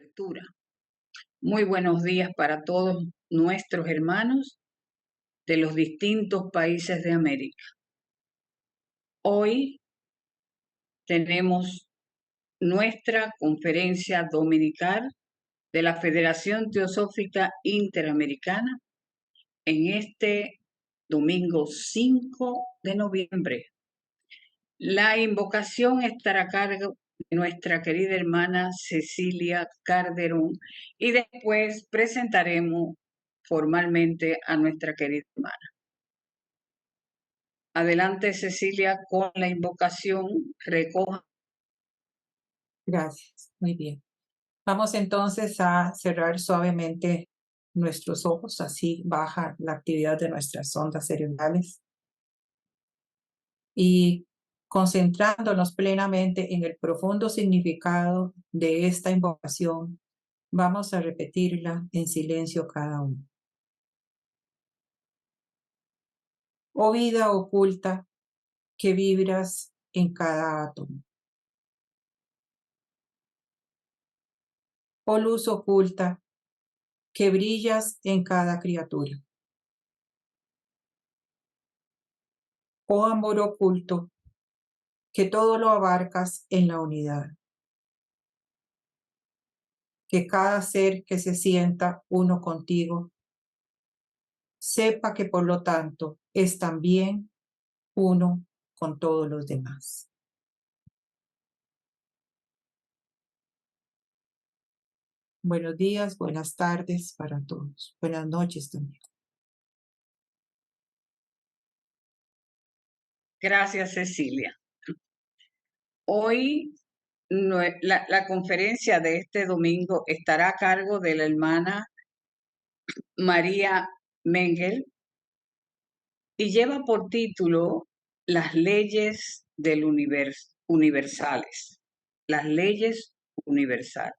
Lectura. Muy buenos días para todos nuestros hermanos de los distintos países de América. Hoy tenemos nuestra conferencia dominical de la Federación Teosófica Interamericana en este domingo 5 de noviembre. La invocación estará a cargo de nuestra querida hermana Cecilia Calderón y después presentaremos formalmente a nuestra querida hermana. Adelante, Cecilia, con la invocación. Recoja. Gracias, muy bien. Vamos entonces a cerrar suavemente nuestros ojos, así baja la actividad de nuestras ondas cerebrales. Y concentrándonos plenamente en el profundo significado de esta invocación, vamos a repetirla en silencio cada uno. Oh vida oculta que vibras en cada átomo. Oh luz oculta que brillas en cada criatura. Oh amor oculto que todo lo abarcas en la unidad. Que cada ser que se sienta uno contigo sepa que por lo tanto es también uno con todos los demás. Buenos días, buenas tardes para todos. Buenas noches también. Gracias, Cecilia. Hoy la conferencia de este domingo estará a cargo de la hermana María Mengel y lleva por título Las leyes del universales. Las leyes universales.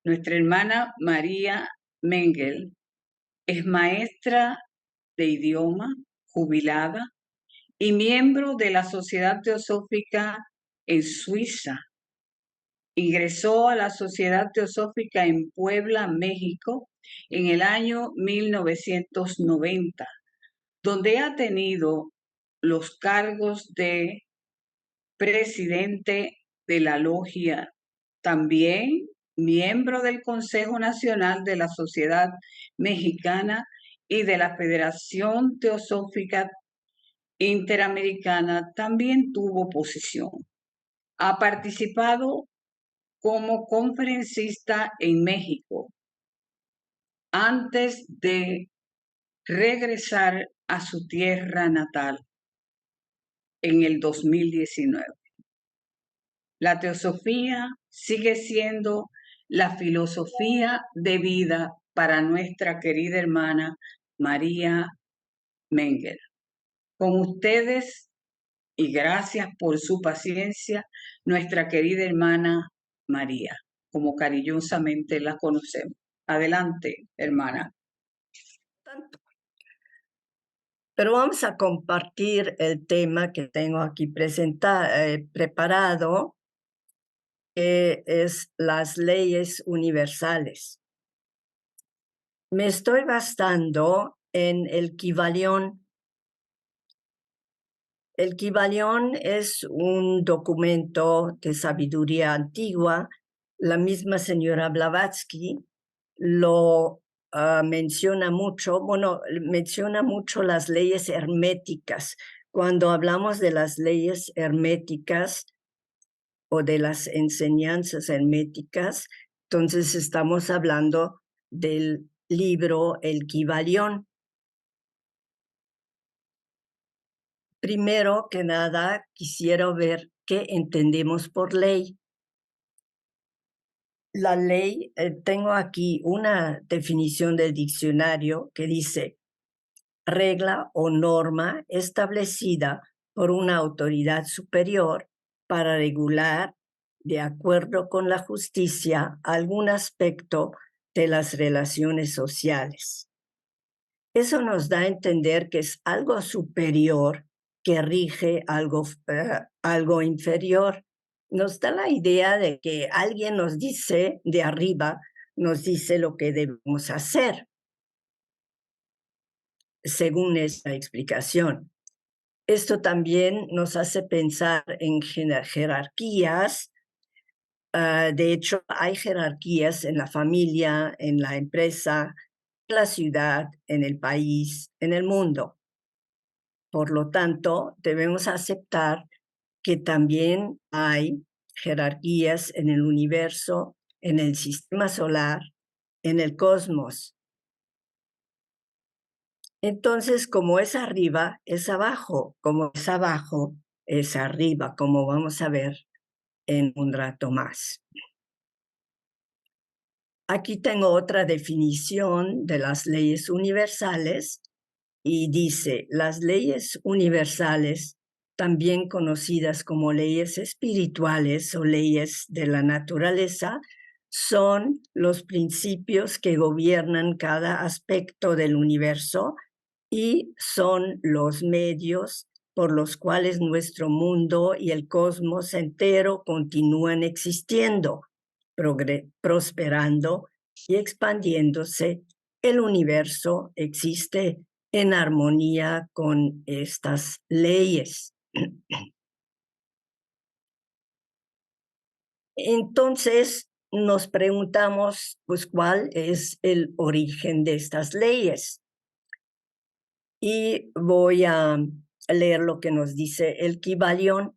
Nuestra hermana María Mengel es maestra de idioma, jubilada y miembro de la Sociedad Teosófica en Suiza. Ingresó a la Sociedad Teosófica en Puebla, México, en el año 1990, donde ha tenido los cargos de presidente de la logia, también miembro del Consejo Nacional de la Sociedad Mexicana y de la Federación Teosófica Interamericana. También tuvo posición. Ha participado como conferencista en México antes de regresar a su tierra natal en el 2019. La teosofía sigue siendo la filosofía de vida para nuestra querida hermana María Mengel. Con ustedes, y gracias por su paciencia, nuestra querida hermana María, como cariñosamente la conocemos. Adelante, hermana. Pero vamos a compartir el tema que tengo aquí preparado, que es las leyes universales. Me estoy basando en el Kybalión. El Kybalión es un documento de sabiduría antigua. La misma señora Blavatsky lo menciona mucho, menciona mucho las leyes herméticas. Cuando hablamos de las leyes herméticas o de las enseñanzas herméticas, entonces estamos hablando del libro El Kybalión. Primero que nada, quisiera ver qué entendemos por ley. La ley, tengo aquí una definición del diccionario que dice: regla o norma establecida por una autoridad superior para regular, de acuerdo con la justicia, algún aspecto de las relaciones sociales. Eso nos da a entender que es algo superior que rige algo inferior. nos da la idea de que alguien nos dice de arriba, nos dice lo que debemos hacer, según esta explicación. Esto también nos hace pensar en jerarquías. De hecho, hay jerarquías en la familia, en la empresa, en la ciudad, en el país, en el mundo. Por lo tanto, debemos aceptar que también hay jerarquías en el universo, en el sistema solar, en el cosmos. Entonces, como es arriba, es abajo, como es abajo, es arriba, como vamos a ver en un rato más. Aquí tengo otra definición de las leyes universales y dice, las leyes universales, también conocidas como leyes espirituales o leyes de la naturaleza, son los principios que gobiernan cada aspecto del universo y son los medios por los cuales nuestro mundo y el cosmos entero continúan existiendo, prosperando y expandiéndose. El universo existe en armonía con estas leyes. Entonces nos preguntamos, pues, ¿cuál es el origen de estas leyes? Y voy a leer lo que nos dice el Kybalión.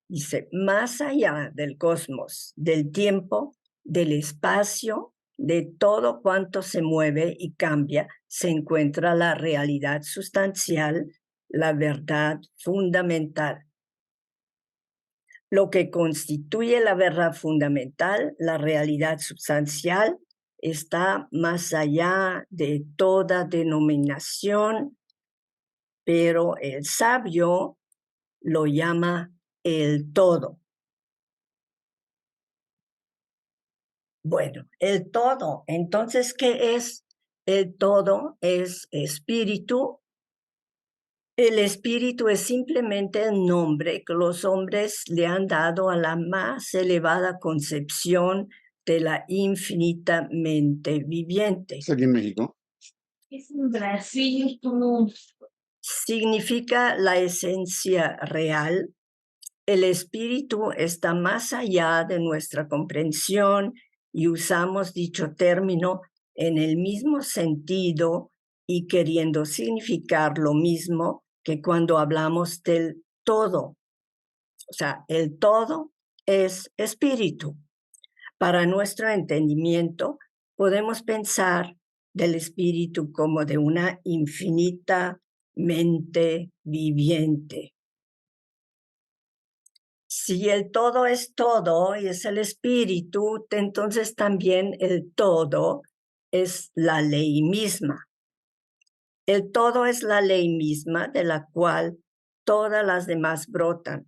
Dice, más allá del cosmos, del tiempo, del espacio, de todo cuanto se mueve y cambia, se encuentra la realidad sustancial, la verdad fundamental. Lo que constituye la verdad fundamental, la realidad sustancial, está más allá de toda denominación, pero el sabio lo llama el todo. Bueno, el todo. Entonces, ¿qué es? El todo es espíritu. El espíritu es simplemente el nombre que los hombres le han dado a la más elevada concepción de la infinita mente viviente. ¿Es aquí en México? Es en Brasil, tú. Significa la esencia real. El espíritu está más allá de nuestra comprensión y usamos dicho término en el mismo sentido y queriendo significar lo mismo que cuando hablamos del todo. O sea, el todo es espíritu. Para nuestro entendimiento, podemos pensar del espíritu como de una infinita mente viviente. Si el todo es todo y es el espíritu, entonces también el todo es la ley misma. El todo es la ley misma de la cual todas las demás brotan.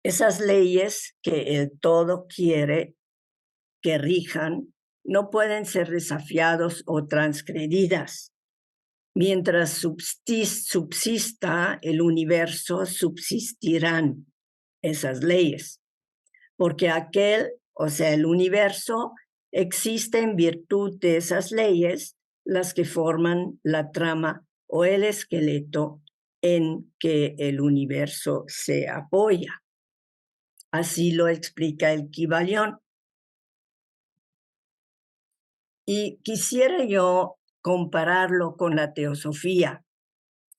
Esas leyes que el todo quiere que rijan no pueden ser desafiados o transgredidas. Mientras subsista el universo, subsistirán esas leyes, porque aquel, o sea, el universo, existe en virtud de esas leyes, las que forman la trama o el esqueleto en que el universo se apoya. Así lo explica el Kybalión. Y quisiera yo compararlo con la teosofía,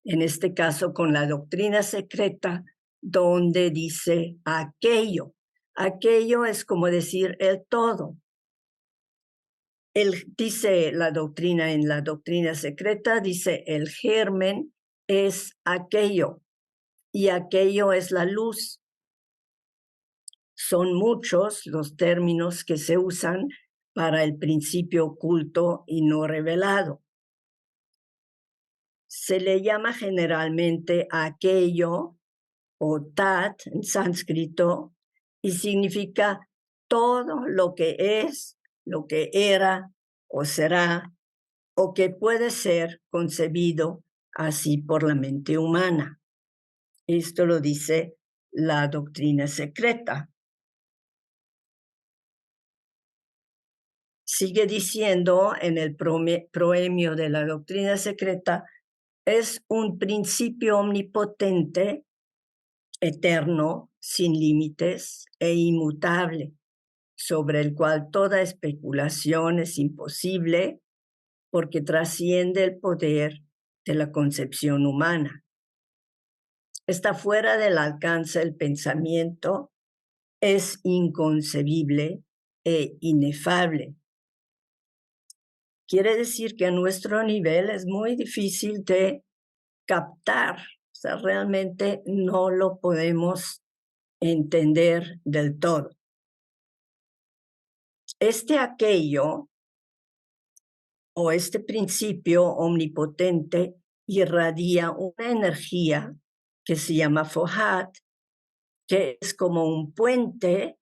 en este caso con la doctrina secreta, donde dice aquello. Aquello es como decir el todo. Dice la doctrina en la doctrina secreta, dice el germen es aquello y aquello es la luz. Son muchos los términos que se usan para el principio oculto y no revelado. Se le llama generalmente aquello o tat en sánscrito y significa todo lo que es, lo que era o será o que puede ser concebido así por la mente humana. Esto lo dice la doctrina secreta. Sigue diciendo en el proemio de la doctrina secreta, es un principio omnipotente, eterno, sin límites e inmutable, sobre el cual toda especulación es imposible porque trasciende el poder de la concepción humana. Está fuera del alcance del pensamiento, es inconcebible e inefable. Quiere decir que a nuestro nivel es muy difícil de captar, o sea, realmente no lo podemos entender del todo. Aquello o este principio omnipotente irradia una energía que se llama Fohat, que es como un puente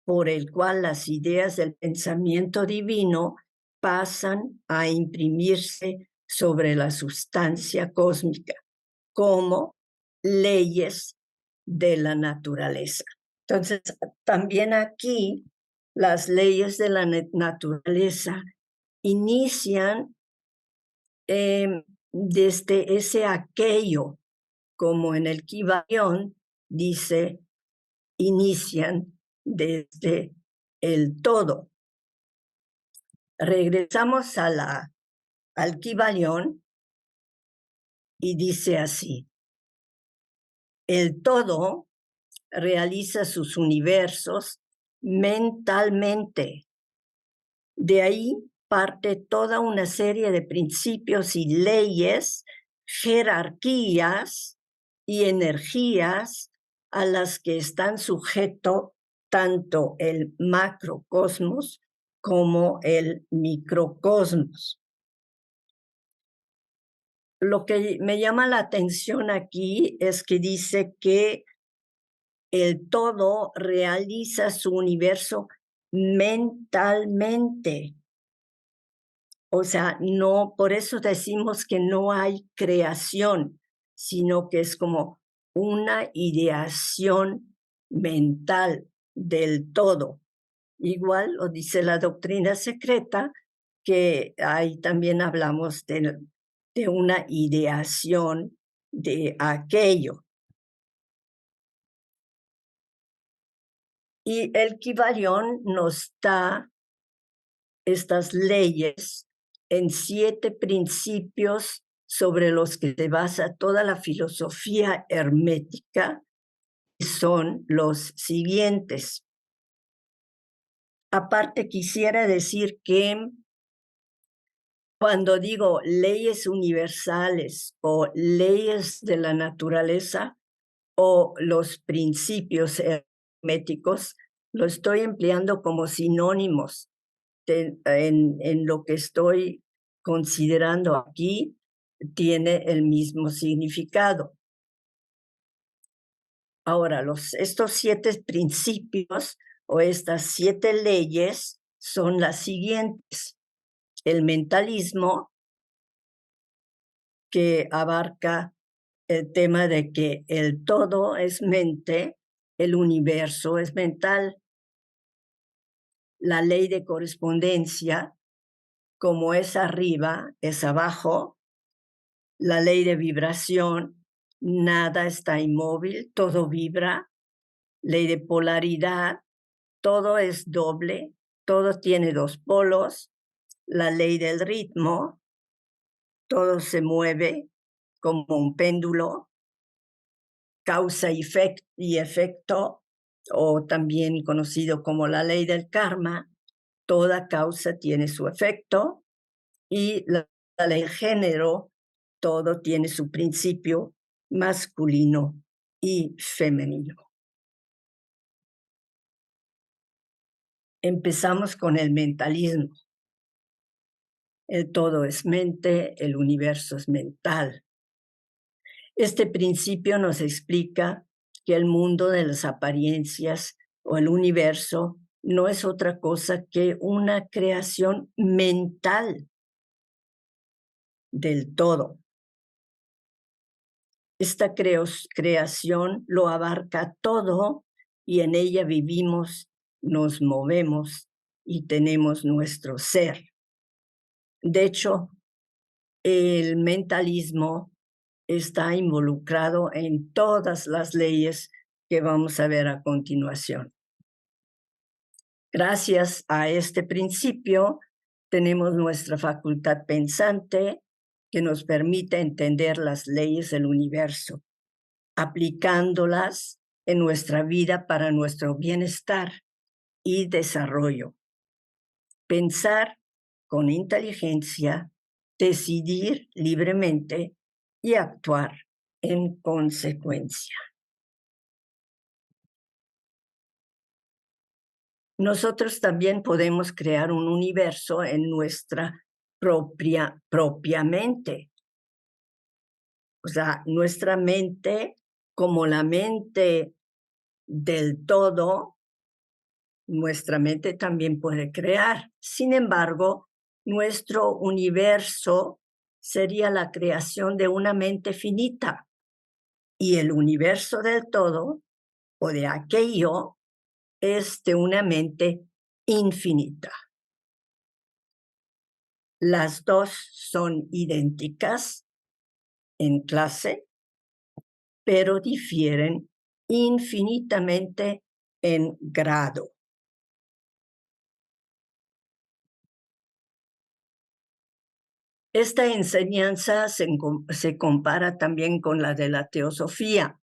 por el cual las ideas del pensamiento divino pasan a imprimirse sobre la sustancia cósmica como leyes de la naturaleza. Entonces, también aquí las leyes de la naturaleza inician desde ese aquello, como en el Kibalión dice, inician desde el todo. Regresamos al Kibalión y dice así: el todo realiza sus universos mentalmente. De ahí parte toda una serie de principios y leyes, jerarquías y energías a las que están sujetos tanto el macrocosmos como el microcosmos. Lo que me llama la atención aquí es que dice que el todo realiza su universo mentalmente. O sea, no, por eso decimos que no hay creación, sino que es como una ideación mental del todo. Igual lo dice la doctrina secreta, que ahí también hablamos de una ideación de aquello. Y el Kibalión nos da estas leyes en 7 principios sobre los que se basa toda la filosofía hermética, que son los siguientes. Aparte, quisiera decir que cuando digo leyes universales o leyes de la naturaleza o los principios herméticos, lo estoy empleando como sinónimos en lo que estoy considerando aquí, tiene el mismo significado. Ahora, estos 7 principios o estas 7 leyes son las siguientes. El mentalismo, que abarca el tema de que el todo es mente, el universo es mental. La ley de correspondencia, como es arriba, es abajo. La ley de vibración, nada está inmóvil, todo vibra. Ley de polaridad, todo es doble, todo tiene 2 polos. La ley del ritmo, todo se mueve como un péndulo. Causa y efecto, o también conocido como la ley del karma, toda causa tiene su efecto. Y la ley del género, todo tiene su principio masculino y femenino. Empezamos con el mentalismo. El todo es mente, el universo es mental. Este principio nos explica que el mundo de las apariencias o el universo no es otra cosa que una creación mental del todo. Esta creación lo abarca todo y en ella vivimos, nos movemos y tenemos nuestro ser. De hecho, el mentalismo está involucrado en todas las leyes que vamos a ver a continuación. Gracias a este principio, tenemos nuestra facultad pensante que nos permite entender las leyes del universo, aplicándolas en nuestra vida para nuestro bienestar y desarrollo. Pensar con inteligencia, decidir libremente y actuar en consecuencia. Nosotros también podemos crear un universo en nuestra propia mente. O sea, nuestra mente, como la mente del todo, nuestra mente también puede crear. Sin embargo, nuestro universo sería la creación de una mente finita y el universo del todo o de aquello es de una mente infinita. Las dos son idénticas en clase, pero difieren infinitamente en grado. Esta enseñanza se compara también con la de la teosofía.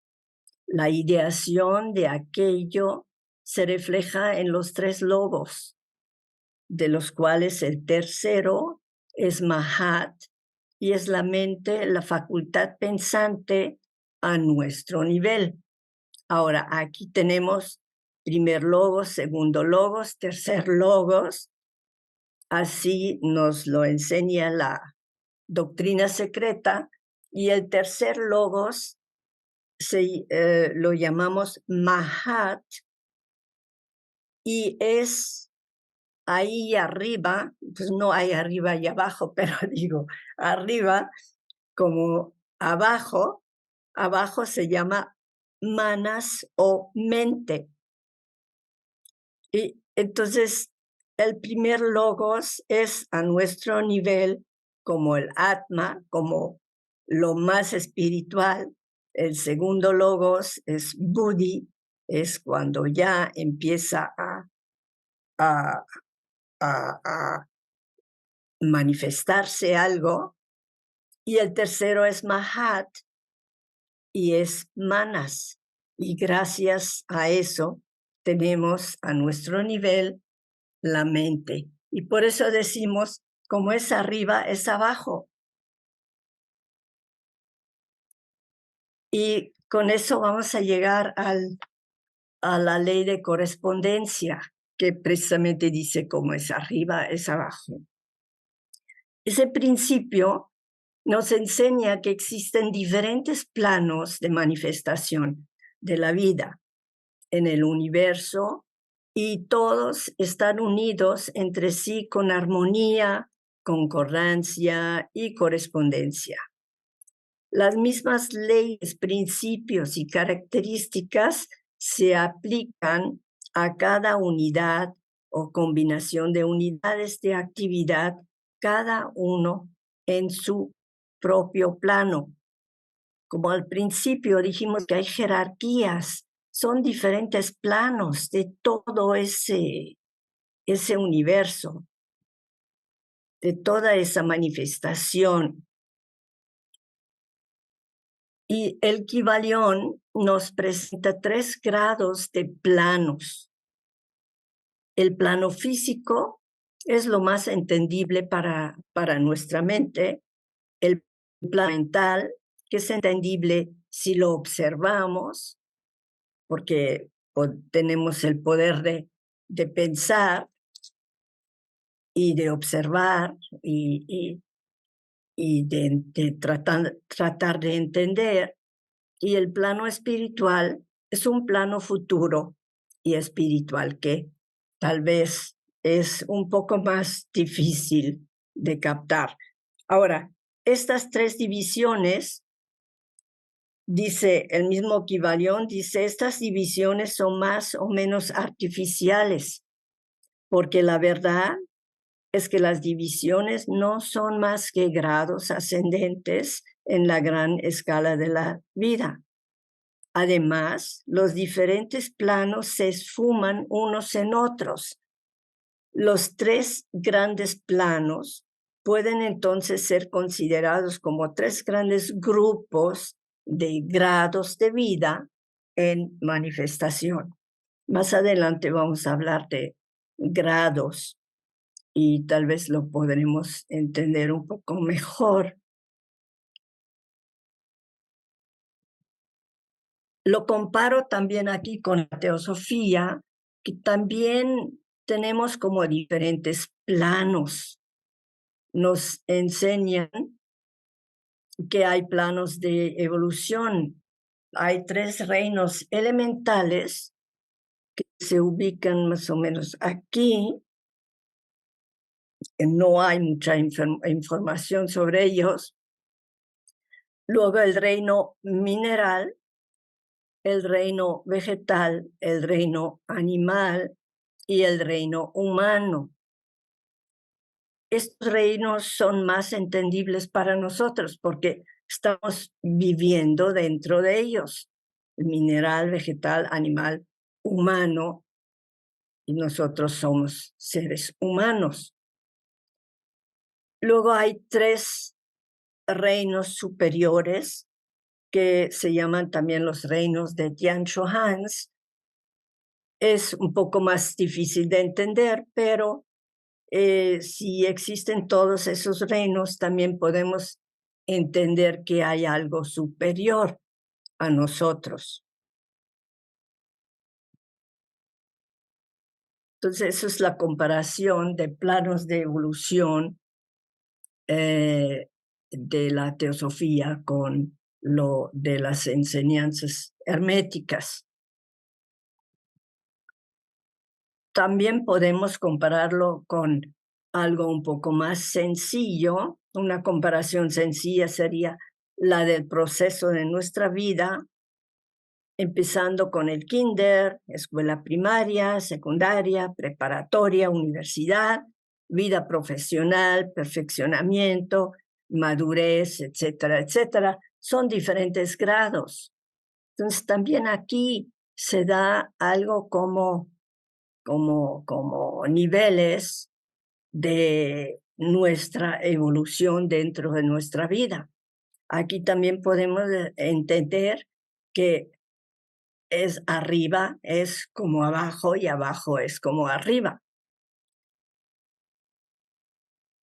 La ideación de aquello se refleja en los tres logos, de los cuales el tercero es Mahat y es la mente, la facultad pensante a nuestro nivel. Ahora, aquí tenemos primer logos, segundo logos, tercer logos. Así nos lo enseña la doctrina secreta, y el tercer logos lo llamamos Mahat, y es ahí arriba, pues no hay arriba y abajo, pero digo arriba como abajo se llama manas o mente. Y entonces el primer logos es a nuestro nivel como el Atma, como lo más espiritual. El segundo logos es Buddhi, es cuando ya empieza a manifestarse algo. Y el tercero es Mahat y es Manas. Y gracias a eso tenemos a nuestro nivel la mente. Y por eso decimos, como es arriba, es abajo. Y con eso vamos a llegar a la ley de correspondencia, que precisamente dice como es arriba, es abajo. Ese principio nos enseña que existen diferentes planos de manifestación de la vida en el universo y todos están unidos entre sí con armonía, concordancia y correspondencia. Las mismas leyes, principios y características se aplican a cada unidad o combinación de unidades de actividad, cada uno en su propio plano. Como al principio dijimos que hay jerarquías, son diferentes planos de todo ese universo, de toda esa manifestación. Y el Kybalión nos presenta 3 grados de planos. El plano físico es lo más entendible para nuestra mente. El plano mental, que es entendible si lo observamos, porque tenemos el poder de pensar y de observar y de tratar de entender. Y el plano espiritual es un plano futuro y espiritual que tal vez es un poco más difícil de captar. Ahora, estas 3 divisiones dice el mismo Kybalión, dice, estas divisiones son más o menos artificiales, porque la verdad es que las divisiones no son más que grados ascendentes en la gran escala de la vida. Además, los diferentes planos se esfuman unos en otros. Los 3 grandes planos pueden entonces ser considerados como 3 grandes grupos de grados de vida en manifestación. Más adelante vamos a hablar de grados y tal vez lo podremos entender un poco mejor. Lo comparo también aquí con la teosofía, que también tenemos como diferentes planos. Nos enseñan que hay planos de evolución. Hay 3 reinos elementales que se ubican más o menos aquí. No hay mucha información sobre ellos. Luego el reino mineral, el reino vegetal, el reino animal y el reino humano. Estos reinos son más entendibles para nosotros porque estamos viviendo dentro de ellos. El mineral, vegetal, animal, humano, y nosotros somos seres humanos. Luego hay 3 reinos superiores que se llaman también los reinos de Tian Shu Hans. Es un poco más difícil de entender, pero si existen todos esos reinos, también podemos entender que hay algo superior a nosotros. Entonces, eso es la comparación de planos de evolución de la teosofía con lo de las enseñanzas herméticas. También podemos compararlo con algo un poco más sencillo. Una comparación sencilla sería la del proceso de nuestra vida, empezando con el kinder, escuela primaria, secundaria, preparatoria, universidad, vida profesional, perfeccionamiento, madurez, etcétera, etcétera. Son diferentes grados. Entonces, también aquí se da algo como niveles de nuestra evolución dentro de nuestra vida. Aquí también podemos entender que es arriba, es como abajo y abajo es como arriba.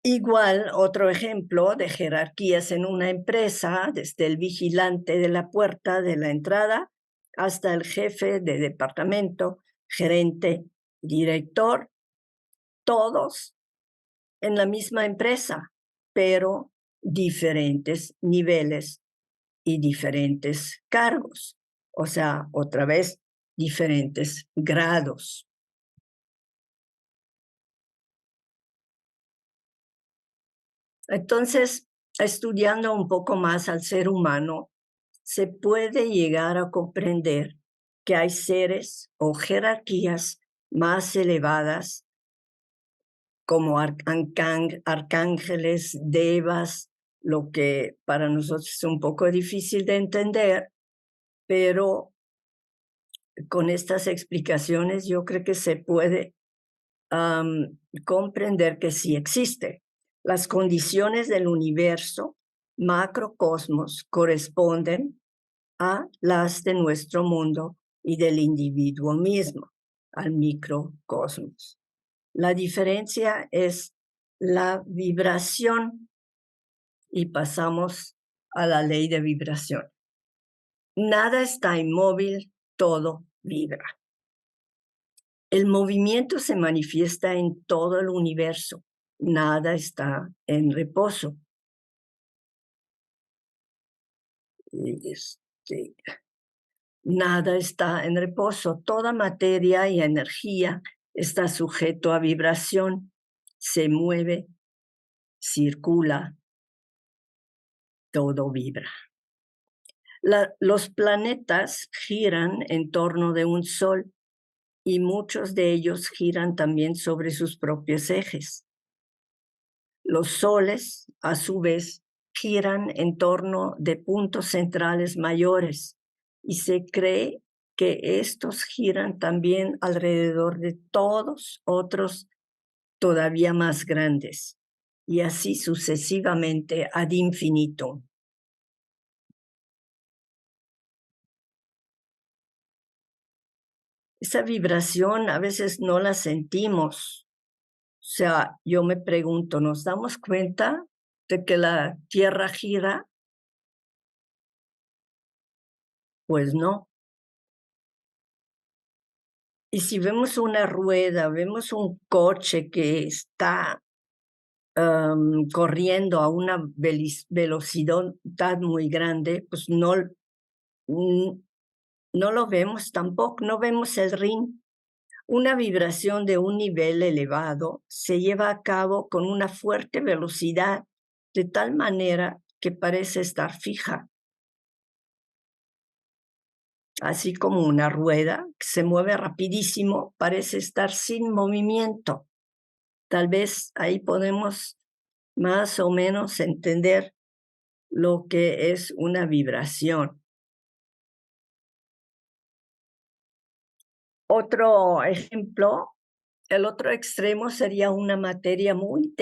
Igual, otro ejemplo de jerarquías en una empresa, desde el vigilante de la puerta de la entrada hasta el jefe de departamento, gerente, director, todos en la misma empresa, pero diferentes niveles y diferentes cargos. O sea, otra vez, diferentes grados. Entonces, estudiando un poco más al ser humano, se puede llegar a comprender que hay seres o jerarquías más elevadas como arcángeles, devas, lo que para nosotros es un poco difícil de entender, pero con estas explicaciones yo creo que se puede comprender que sí existe. Las condiciones del universo, macrocosmos, corresponden a las de nuestro mundo y del individuo mismo, al microcosmos. La diferencia es la vibración y pasamos a la ley de vibración. Nada está inmóvil, todo vibra. El movimiento se manifiesta en todo el universo. Nada está en reposo. Nada está en reposo. Toda materia y energía está sujeto a vibración. Se mueve, circula, todo vibra. Los planetas giran en torno de un sol y muchos de ellos giran también sobre sus propios ejes. Los soles, a su vez, giran en torno de puntos centrales mayores y se cree que estos giran también alrededor de todos otros todavía más grandes, y así sucesivamente ad infinitum. Esa vibración a veces no la sentimos. O sea, yo me pregunto, ¿nos damos cuenta de que la Tierra gira? Pues no. Y si vemos una rueda, vemos un coche que está corriendo a una velocidad muy grande, pues no lo vemos tampoco, no vemos el ring. Una vibración de un nivel elevado se lleva a cabo con una fuerte velocidad, de tal manera que parece estar fija. Así como una rueda que se mueve rapidísimo, parece estar sin movimiento. Tal vez ahí podemos más o menos entender lo que es una vibración. Otro ejemplo, el otro extremo sería una materia muy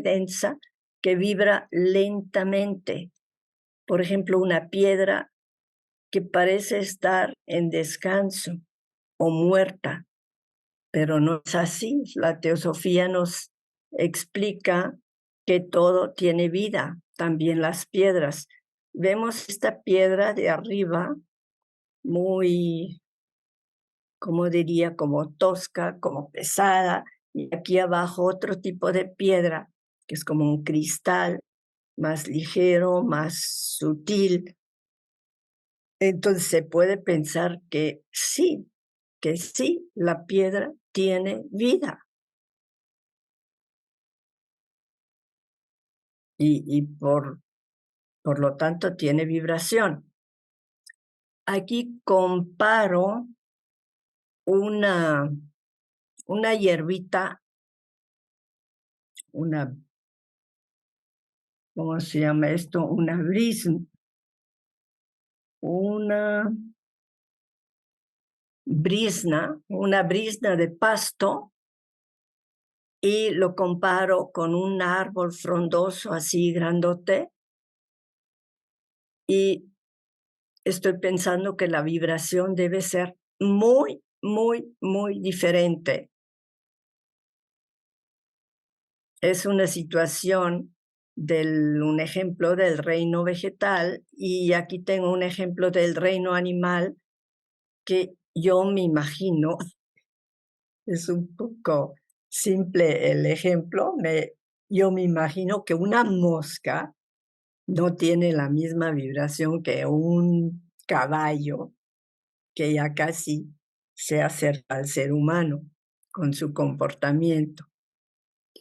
densa, que vibra lentamente. Por ejemplo, una piedra que parece estar en descanso o muerta, pero no es así. La teosofía nos explica que todo tiene vida, también las piedras. Vemos esta piedra de arriba muy, como diría, como tosca, como pesada, y aquí abajo otro tipo de piedra, que es como un cristal más ligero, más sutil. Entonces se puede pensar que sí, la piedra tiene vida. Y por lo tanto tiene vibración. Aquí comparo una hierbita, ¿cómo se llama esto? Una brisna de pasto, y lo comparo con un árbol frondoso así grandote, y estoy pensando que la vibración debe ser muy, muy, muy diferente. Es una situación un ejemplo del reino vegetal, y aquí tengo un ejemplo del reino animal que yo me imagino, es un poco simple el ejemplo, yo me imagino que una mosca no tiene la misma vibración que un caballo, que ya casi se acerca al ser humano con su comportamiento.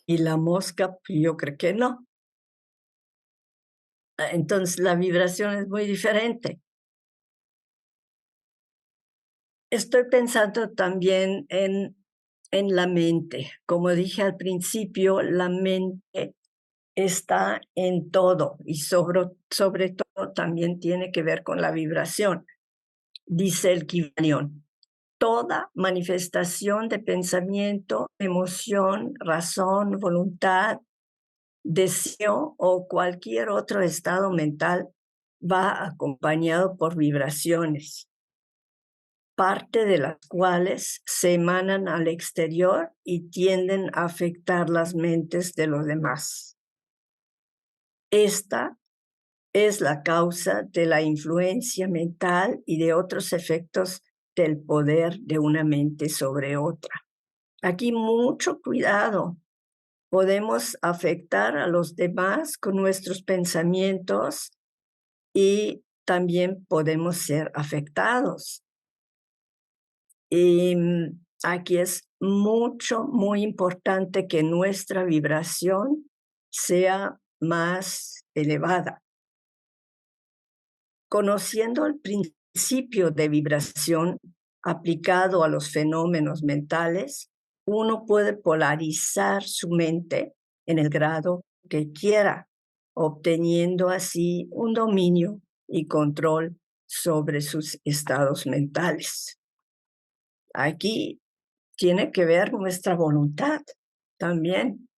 Y la mosca, yo creo que no. Entonces la vibración es muy diferente. Estoy pensando también en la mente. Como dije al principio, la mente está en todo, y sobre todo también tiene que ver con la vibración. Dice el Kybalión: toda manifestación de pensamiento, emoción, razón, voluntad, deseo o cualquier otro estado mental va acompañado por vibraciones, parte de las cuales se emanan al exterior y tienden a afectar las mentes de los demás. Esta es la causa de la influencia mental y de otros efectos del poder de una mente sobre otra. Aquí mucho cuidado. Podemos afectar a los demás con nuestros pensamientos y también podemos ser afectados. Y aquí es muy importante que nuestra vibración sea más elevada. Conociendo el principio de vibración aplicado a los fenómenos mentales, uno puede polarizar su mente en el grado que quiera, obteniendo así un dominio y control sobre sus estados mentales. Aquí tiene que ver nuestra voluntad también,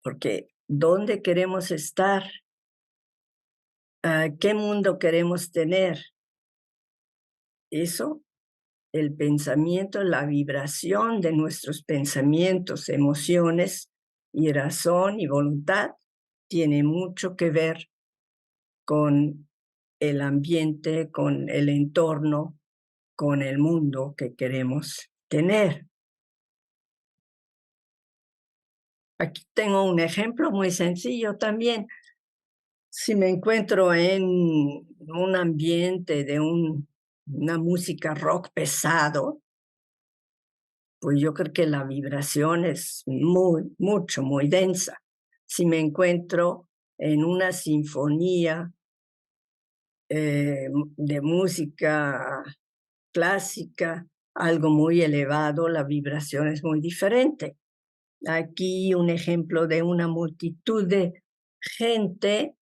porque ¿dónde queremos estar? ¿Qué mundo queremos tener? Eso, el pensamiento, la vibración de nuestros pensamientos, emociones y razón y voluntad tiene mucho que ver con el ambiente, con el entorno, con el mundo que queremos tener. Aquí tengo un ejemplo muy sencillo también. Si me encuentro en un ambiente de una música rock pesado, pues yo creo que la vibración es muy densa. Si me encuentro en una sinfonía de música clásica, algo muy elevado, la vibración es muy diferente. Aquí un ejemplo de una multitud de gente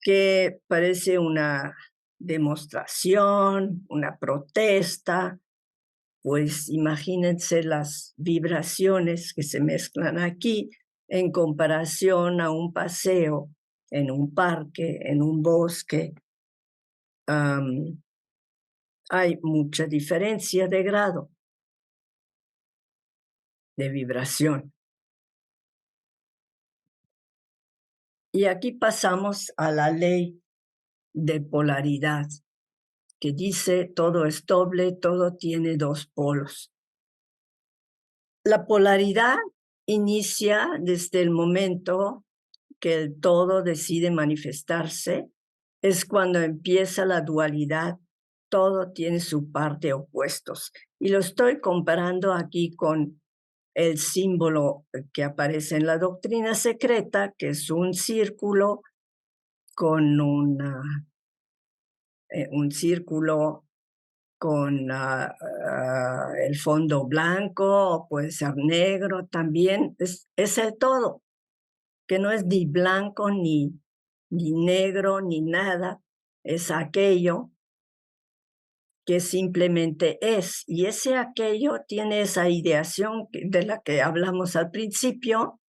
que parece una demostración, una protesta, pues imagínense las vibraciones que se mezclan aquí en comparación a un paseo en un parque, en un bosque. Hay mucha diferencia de grado de vibración. Y aquí pasamos a la ley de polaridad, que dice todo es doble, todo tiene dos polos. La polaridad inicia desde el momento que el todo decide manifestarse, es cuando empieza la dualidad, todo tiene su parte opuestos. Y lo estoy comparando aquí con el símbolo que aparece en la doctrina secreta, que es un círculo con un círculo con el fondo blanco, puede ser negro también, es el todo, que no es ni blanco, ni negro, ni nada, es aquello que simplemente es. Y ese aquello tiene esa ideación de la que hablamos al principio,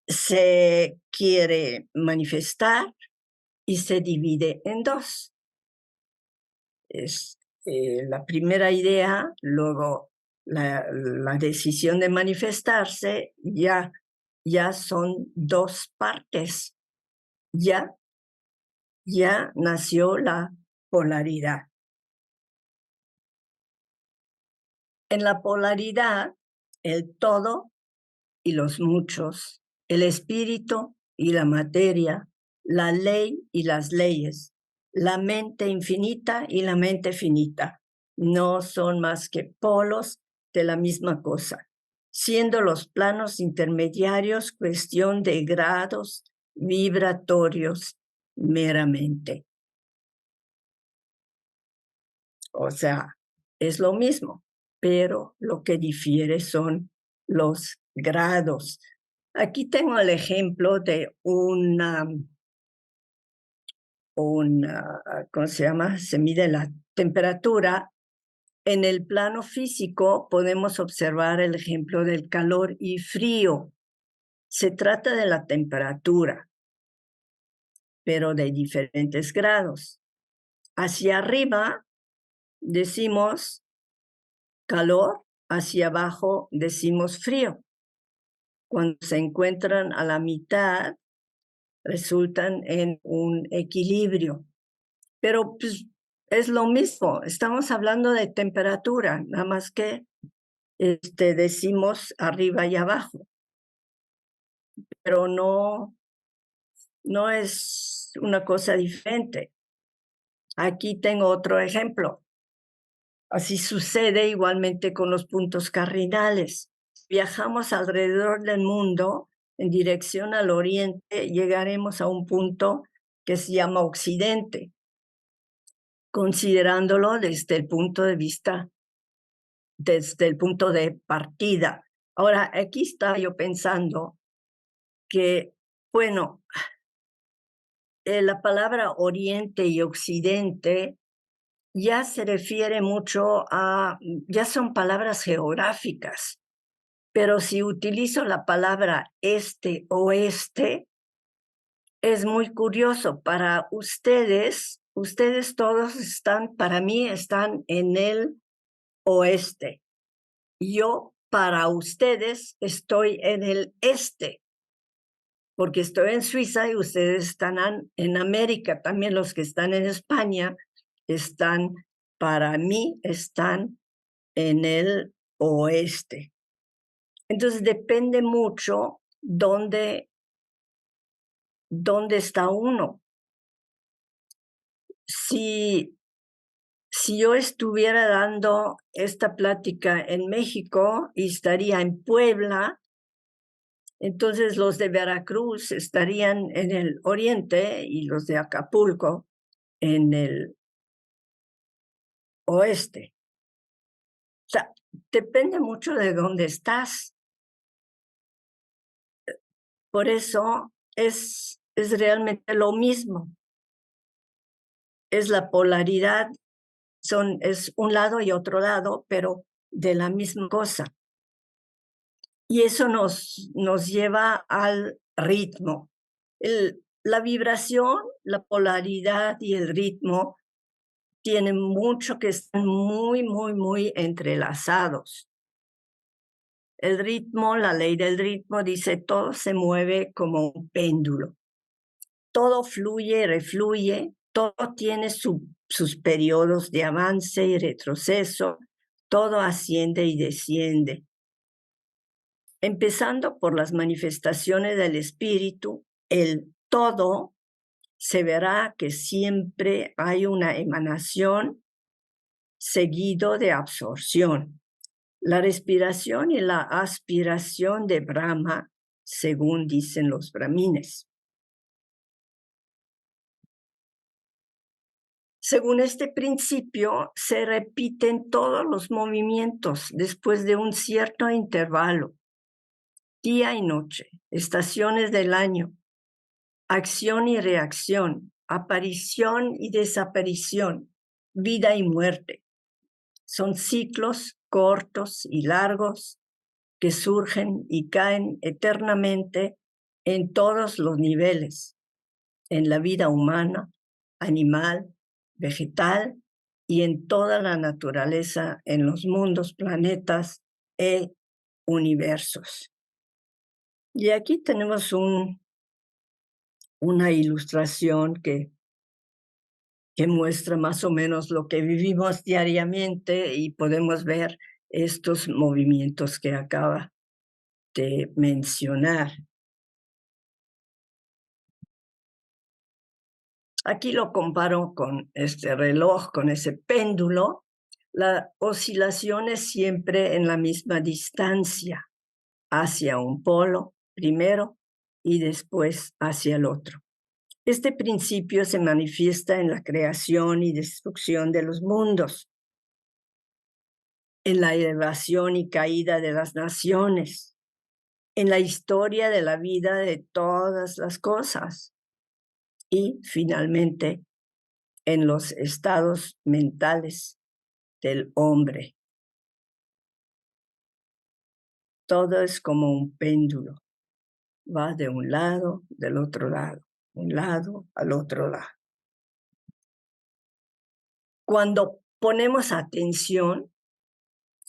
se quiere manifestar y se divide en dos. Es la primera idea, luego la decisión de manifestarse, ya son dos partes, ya nació la polaridad. En la polaridad, el todo y los muchos, el espíritu y la materia, la ley y las leyes, la mente infinita y la mente finita, no son más que polos de la misma cosa, siendo los planos intermediarios cuestión de grados vibratorios meramente. O sea, es lo mismo, pero lo que difiere son los grados. Aquí tengo el ejemplo de ¿cómo se llama? Se mide la temperatura. En el plano físico podemos observar el ejemplo del calor y frío. Se trata de la temperatura, pero de diferentes grados. Hacia arriba decimos calor, hacia abajo decimos frío. Cuando se encuentran a la mitad, resultan en un equilibrio. Pero pues, es lo mismo, estamos hablando de temperatura, nada más que decimos arriba y abajo. Pero no es una cosa diferente. Aquí tengo otro ejemplo. Así sucede igualmente con los puntos cardinales. Viajamos alrededor del mundo en dirección al oriente, llegaremos a un punto que se llama Occidente, considerándolo desde el punto de vista, desde el punto de partida. Ahora, aquí estaba yo pensando que, bueno, la palabra Oriente y Occidente ya se refiere mucho a, ya son palabras geográficas, pero si utilizo la palabra este, oeste, es muy curioso. Para ustedes todos están, para mí, están en el oeste. Yo, para ustedes, estoy en el este, porque estoy en Suiza y ustedes están en América. También los que están en España están, para mí, están en el oeste. Entonces depende mucho dónde está uno. Si yo estuviera dando esta plática en México y estaría en Puebla, entonces los de Veracruz estarían en el oriente y los de Acapulco en el oeste. O sea, depende mucho de dónde estás. Por eso es realmente lo mismo. Es la polaridad, es un lado y otro lado, pero de la misma cosa. Y eso nos lleva al ritmo. La vibración, la polaridad y el ritmo tienen mucho que están muy, muy, muy entrelazados. El ritmo, la ley del ritmo dice, todo se mueve como un péndulo. Todo fluye, refluye, todo tiene sus periodos de avance y retroceso, todo asciende y desciende. Empezando por las manifestaciones del espíritu, el todo, se verá que siempre hay una emanación seguido de absorción. La respiración y la aspiración de Brahma, según dicen los brahmines. Según este principio, se repiten todos los movimientos después de un cierto intervalo, día y noche, estaciones del año, acción y reacción, aparición y desaparición, vida y muerte. Son ciclos cortos y largos que surgen y caen eternamente en todos los niveles, en la vida humana, animal, vegetal y en toda la naturaleza, en los mundos, planetas e universos. Y aquí tenemos una ilustración que muestra más o menos lo que vivimos diariamente y podemos ver estos movimientos que acaba de mencionar. Aquí lo comparo con este reloj, con ese péndulo. La oscilación es siempre en la misma distancia, hacia un polo primero y después hacia el otro. Este principio se manifiesta en la creación y destrucción de los mundos, en la elevación y caída de las naciones, en la historia de la vida de todas las cosas y, finalmente, en los estados mentales del hombre. Todo es como un péndulo, va de un lado, del otro lado, un lado al otro lado. Cuando ponemos atención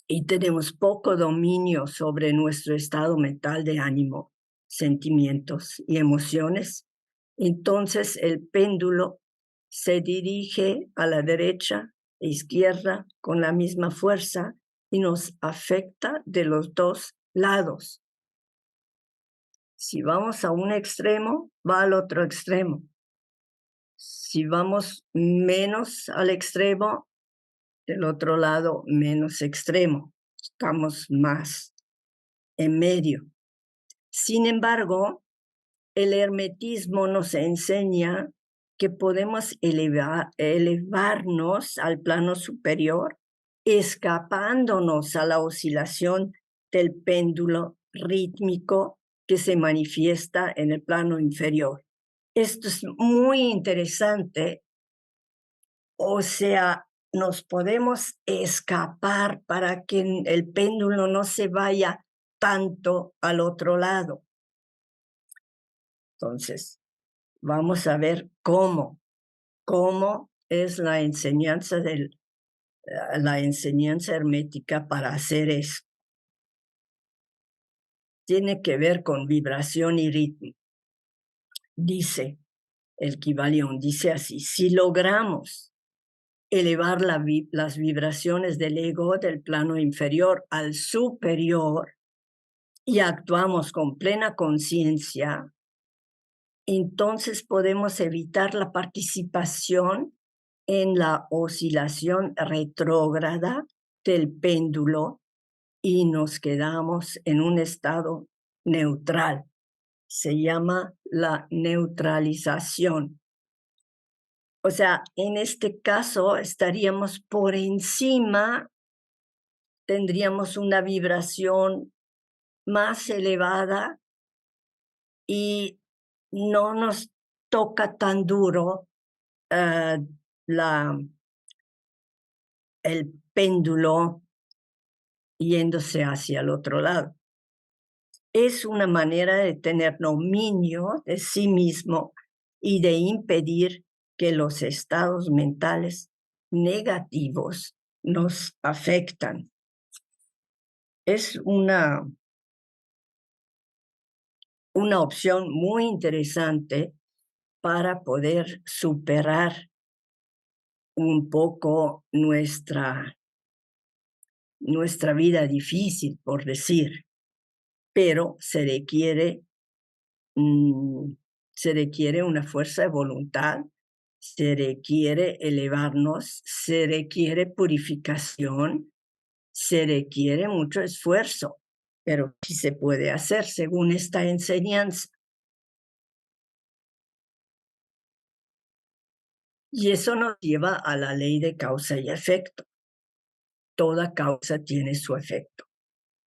y tenemos poco dominio sobre nuestro estado mental de ánimo, sentimientos y emociones, entonces el péndulo se dirige a la derecha e izquierda con la misma fuerza y nos afecta de los dos lados. Si vamos a un extremo, va al otro extremo. Si vamos menos al extremo, del otro lado, menos extremo. Estamos más en medio. Sin embargo, el hermetismo nos enseña que podemos elevarnos al plano superior, escapándonos a la oscilación del péndulo rítmico que se manifiesta en el plano inferior. Esto es muy interesante. O sea, nos podemos escapar para que el péndulo no se vaya tanto al otro lado. Entonces, vamos a ver cómo es la enseñanza hermética para hacer eso. Tiene que ver con vibración y ritmo. Dice el Kybalión, dice así: si logramos elevar las vibraciones del ego del plano inferior al superior y actuamos con plena conciencia, entonces podemos evitar la participación en la oscilación retrógrada del péndulo y nos quedamos en un estado neutral. Se llama la neutralización. O sea, en este caso estaríamos por encima, tendríamos una vibración más elevada y no nos toca tan duro el péndulo yéndose hacia el otro lado. Es una manera de tener dominio de sí mismo y de impedir que los estados mentales negativos nos afectan. Es una opción muy interesante para poder superar un poco nuestra vida difícil, por decir, pero se requiere una fuerza de voluntad, se requiere elevarnos, se requiere purificación, se requiere mucho esfuerzo, pero sí se puede hacer según esta enseñanza. Y eso nos lleva a la ley de causa y efecto. Toda causa tiene su efecto.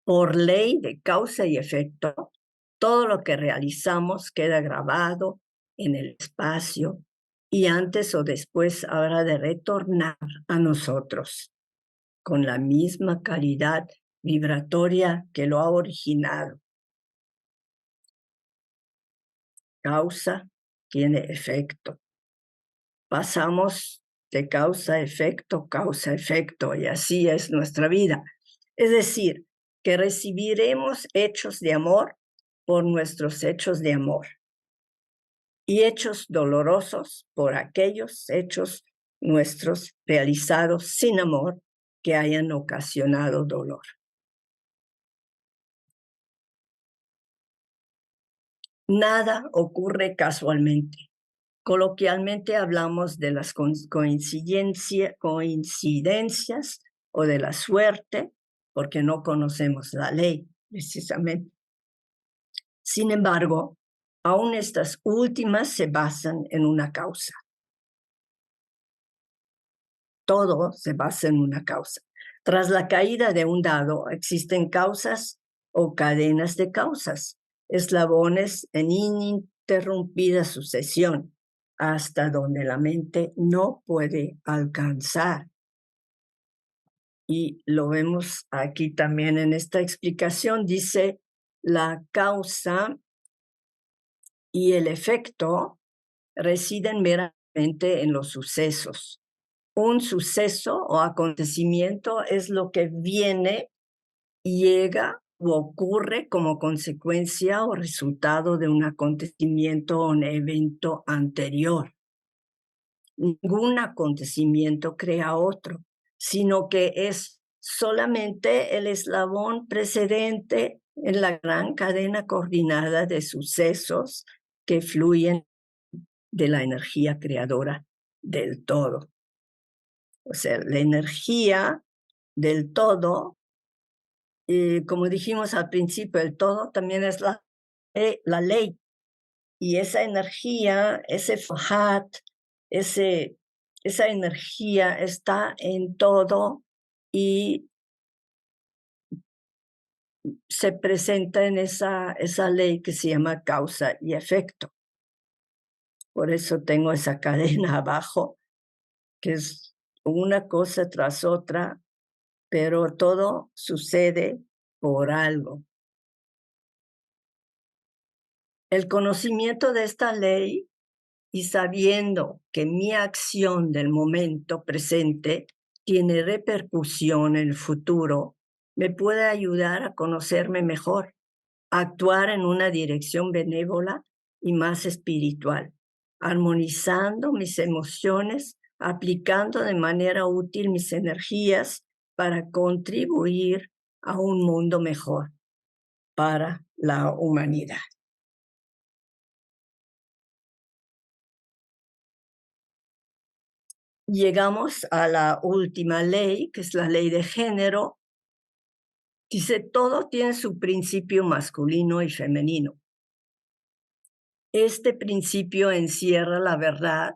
Por ley de causa y efecto, todo lo que realizamos queda grabado en el espacio y antes o después habrá de retornar a nosotros con la misma calidad vibratoria que lo ha originado. Causa tiene efecto. Pasamos de causa a efecto, y así es nuestra vida. Es decir, que recibiremos hechos de amor por nuestros hechos de amor y hechos dolorosos por aquellos hechos nuestros realizados sin amor que hayan ocasionado dolor. Nada ocurre casualmente. Coloquialmente hablamos de las coincidencias o de la suerte, porque no conocemos la ley, precisamente. Sin embargo, aún estas últimas se basan en una causa. Todo se basa en una causa. Tras la caída de un dado, existen causas o cadenas de causas, eslabones en ininterrumpida sucesión, hasta donde la mente no puede alcanzar. Y lo vemos aquí también en esta explicación. Dice, la causa y el efecto residen meramente en los sucesos. Un suceso o acontecimiento es lo que viene, llega o ocurre como consecuencia o resultado de un acontecimiento o un evento anterior. Ningún acontecimiento crea otro, sino que es solamente el eslabón precedente en la gran cadena coordinada de sucesos que fluyen de la energía creadora del todo. O sea, la energía del todo, como dijimos al principio, el todo también es la ley. Y esa energía, ese Fahad, esa energía está en todo y se presenta en esa ley que se llama causa y efecto. Por eso tengo esa cadena abajo, que es una cosa tras otra, pero todo sucede por algo. El conocimiento de esta ley y sabiendo que mi acción del momento presente tiene repercusión en el futuro, me puede ayudar a conocerme mejor, a actuar en una dirección benévola y más espiritual, armonizando mis emociones, aplicando de manera útil mis energías para contribuir a un mundo mejor para la humanidad. Llegamos a la última ley, que es la ley de género. Dice, todo tiene su principio masculino y femenino. Este principio encierra la verdad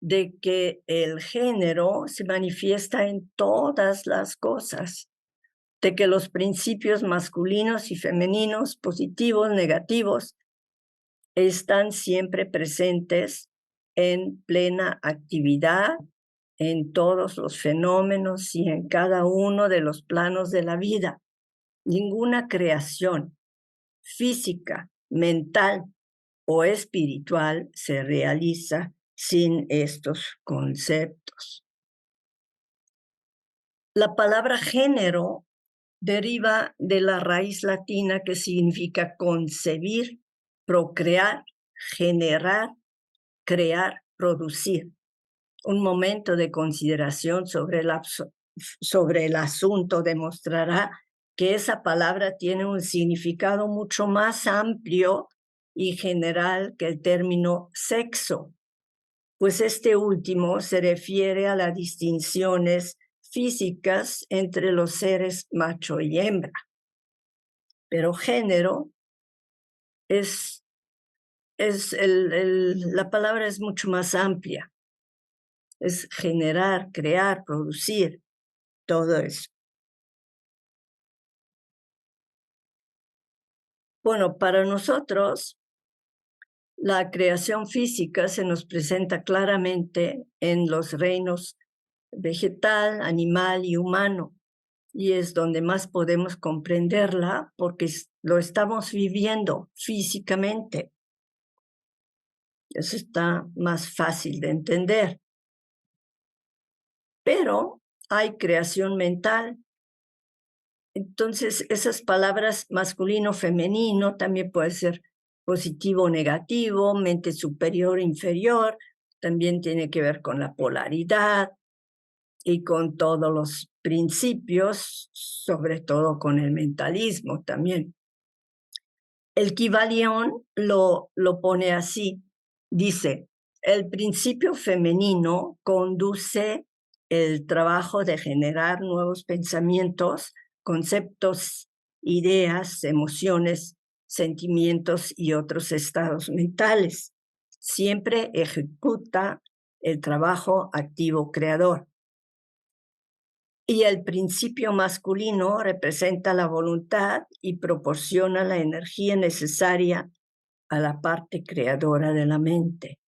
de que el género se manifiesta en todas las cosas, de que los principios masculinos y femeninos, positivos, negativos, están siempre presentes en plena actividad en todos los fenómenos y en cada uno de los planos de la vida. Ninguna creación física, mental o espiritual se realiza sin estos conceptos. La palabra género deriva de la raíz latina que significa concebir, procrear, generar, crear, producir. Un momento de consideración sobre el asunto demostrará que esa palabra tiene un significado mucho más amplio y general que el término sexo, pues este último se refiere a las distinciones físicas entre los seres macho y hembra. Pero género la palabra es mucho más amplia. Es generar, crear, producir, todo eso. Bueno, para nosotros, la creación física se nos presenta claramente en los reinos vegetal, animal y humano, y es donde más podemos comprenderla porque lo estamos viviendo físicamente. Eso está más fácil de entender. Pero hay creación mental. Entonces, esas palabras masculino, femenino, también puede ser positivo o negativo, mente superior, inferior, también tiene que ver con la polaridad y con todos los principios, sobre todo con el mentalismo también. El Kybalión lo pone así, dice, el principio femenino conduce el trabajo de generar nuevos pensamientos, conceptos, ideas, emociones, sentimientos y otros estados mentales. Siempre ejecuta el trabajo activo creador. Y el principio masculino representa la voluntad y proporciona la energía necesaria a la parte creadora de la mente.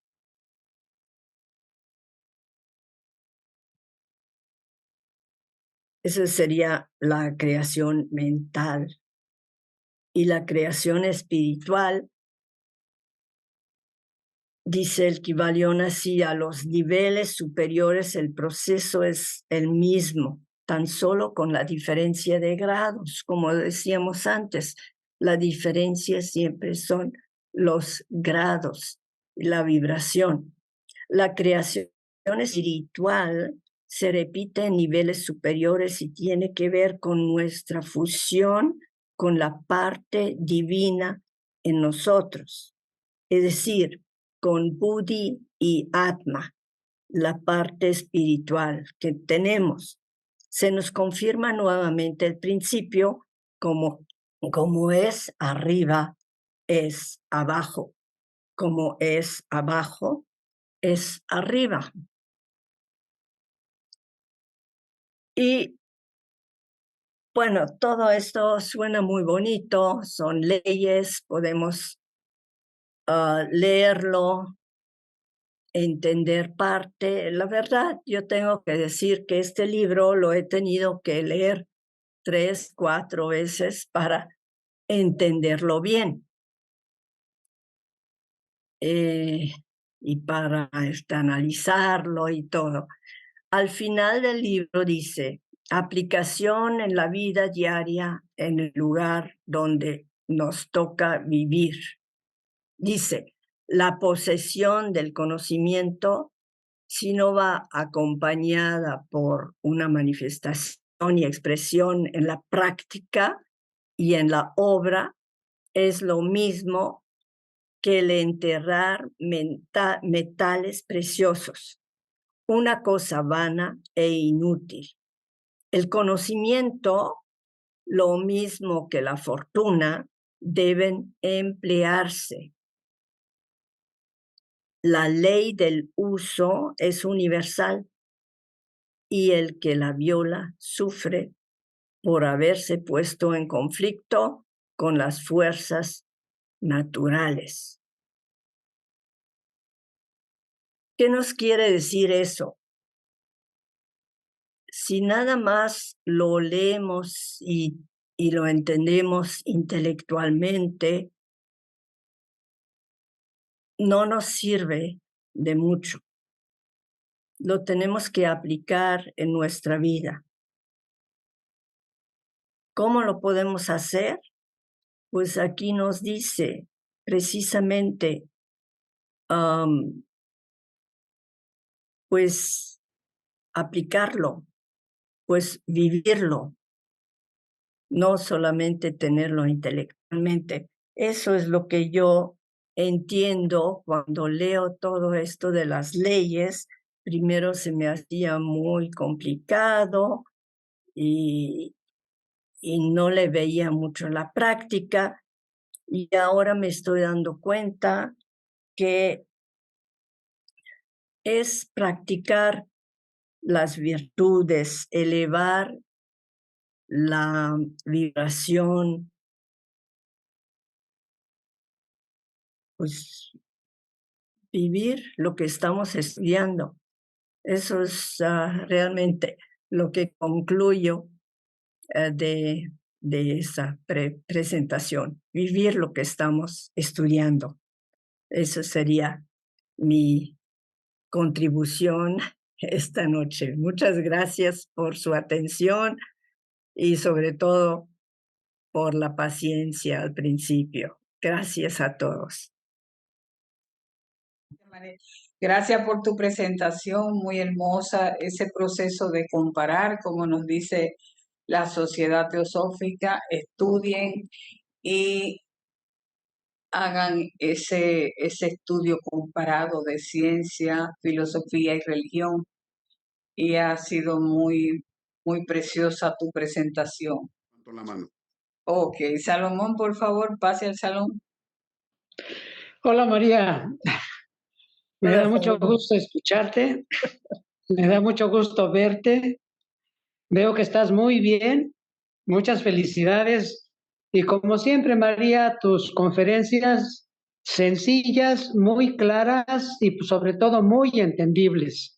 Esa sería la creación mental. Y la creación espiritual, dice el Kybalión así, a los niveles superiores el proceso es el mismo, tan solo con la diferencia de grados. Como decíamos antes, la diferencia siempre son los grados, la vibración. La creación espiritual se repite en niveles superiores y tiene que ver con nuestra fusión con la parte divina en nosotros, es decir, con Buddhi y Atma, la parte espiritual que tenemos. Se nos confirma nuevamente el principio como es arriba, es abajo. Como es abajo, es arriba. Y bueno, todo esto suena muy bonito, son leyes, podemos leerlo, entender parte. La verdad, yo tengo que decir que este libro lo he tenido que leer 3, 4 veces para entenderlo bien. Y para analizarlo y todo. Al final del libro dice, aplicación en la vida diaria en el lugar donde nos toca vivir. Dice, la posesión del conocimiento, si no va acompañada por una manifestación y expresión en la práctica y en la obra, es lo mismo que el enterrar metales preciosos, una cosa vana e inútil. El conocimiento, lo mismo que la fortuna, deben emplearse. La ley del uso es universal y el que la viola sufre por haberse puesto en conflicto con las fuerzas naturales. ¿Qué nos quiere decir eso? Si nada más lo leemos y lo entendemos intelectualmente, no nos sirve de mucho. Lo tenemos que aplicar en nuestra vida. ¿Cómo lo podemos hacer? Pues aquí nos dice precisamente, pues aplicarlo, pues vivirlo, no solamente tenerlo intelectualmente. Eso es lo que yo entiendo cuando leo todo esto de las leyes. Primero se me hacía muy complicado y no le veía mucho en la práctica, y ahora me estoy dando cuenta que es practicar las virtudes, elevar la vibración, pues vivir lo que estamos estudiando. Eso es realmente lo que concluyo de esa presentación, vivir lo que estamos estudiando. Eso sería mi contribución esta noche. Muchas gracias por su atención y sobre todo por la paciencia al principio. Gracias a todos. Gracias por tu presentación, muy hermosa, ese proceso de comparar, como nos dice la Sociedad Teosófica, estudien y hagan ese estudio comparado de ciencia, filosofía y religión. Y ha sido muy, muy preciosa tu presentación. La mano. Ok, Salomón, por favor, pase al salón. Hola María, me da mucho gusto escucharte, me da mucho gusto verte, veo que estás muy bien, muchas felicidades y como siempre María, tus conferencias sencillas, muy claras y sobre todo muy entendibles.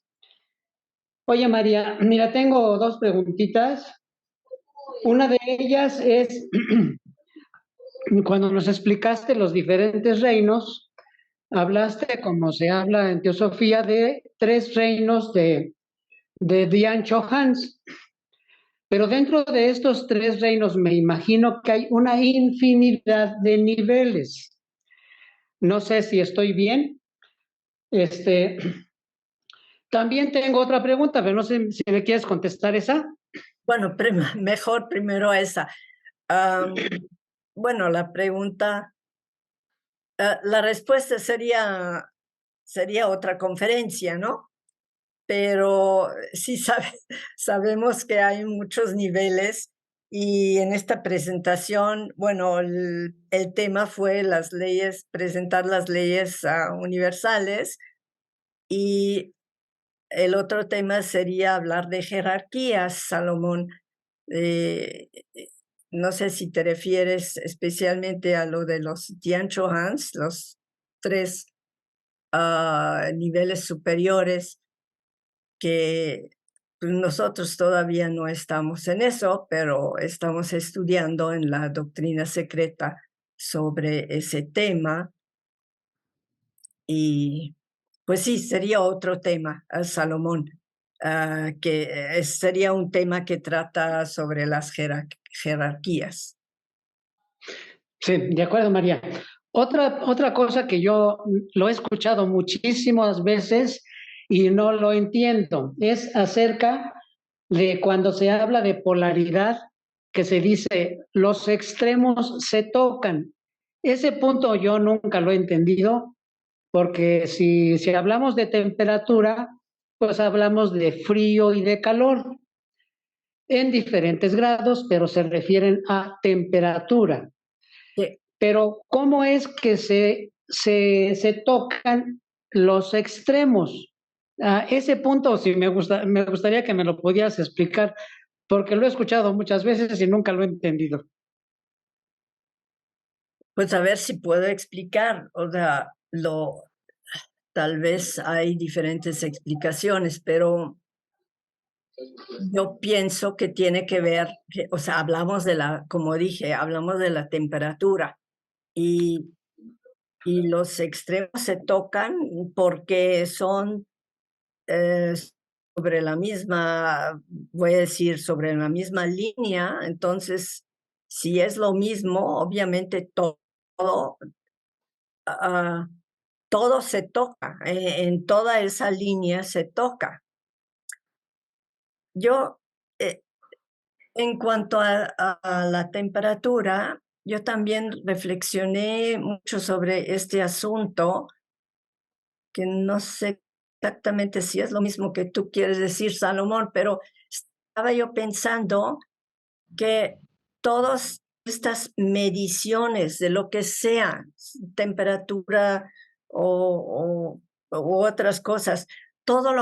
Oye María, mira, tengo 2 preguntitas. Una de ellas es, cuando nos explicaste los diferentes reinos, hablaste, como se habla en teosofía, de 3 reinos de Dian Chohans. Pero dentro de estos 3 reinos me imagino que hay una infinidad de niveles. No sé si estoy bien. También tengo otra pregunta, pero no sé si me quieres contestar esa. Bueno, mejor primero esa. Bueno, la pregunta, la respuesta sería otra conferencia, ¿no? Pero sí sabemos que hay muchos niveles y en esta presentación, bueno, el tema fue las leyes, presentar las leyes universales, Y el otro tema sería hablar de jerarquías, Salomón. No sé si te refieres especialmente a lo de los Dianchohans, los 3 niveles superiores, que nosotros todavía no estamos en eso, pero estamos estudiando en la doctrina secreta sobre ese tema. Y pues sí, sería otro tema, Salomón, que sería un tema que trata sobre las jerarquías. Sí, de acuerdo, María. Otra cosa que yo lo he escuchado muchísimas veces y no lo entiendo es acerca de cuando se habla de polaridad, que se dice los extremos se tocan. Ese punto yo nunca lo he entendido, porque si hablamos de temperatura, pues hablamos de frío y de calor en diferentes grados, pero se refieren a temperatura. Sí. Pero ¿cómo es que se tocan los extremos? Ese punto sí me gustaría que me lo pudieras explicar, porque lo he escuchado muchas veces y nunca lo he entendido. Pues a ver si puedo explicar, o sea, tal vez hay diferentes explicaciones, pero yo pienso que tiene que ver, o sea, hablamos de como dije, hablamos de la temperatura y los extremos se tocan porque son sobre la misma, voy a decir, sobre la misma línea. Entonces, si es lo mismo, obviamente todo se toca, en toda esa línea se toca. Yo, en cuanto a la temperatura, yo también reflexioné mucho sobre este asunto, que no sé exactamente si es lo mismo que tú quieres decir, Salomón, pero estaba yo pensando que todas estas mediciones de lo que sea, temperatura o otras cosas, todo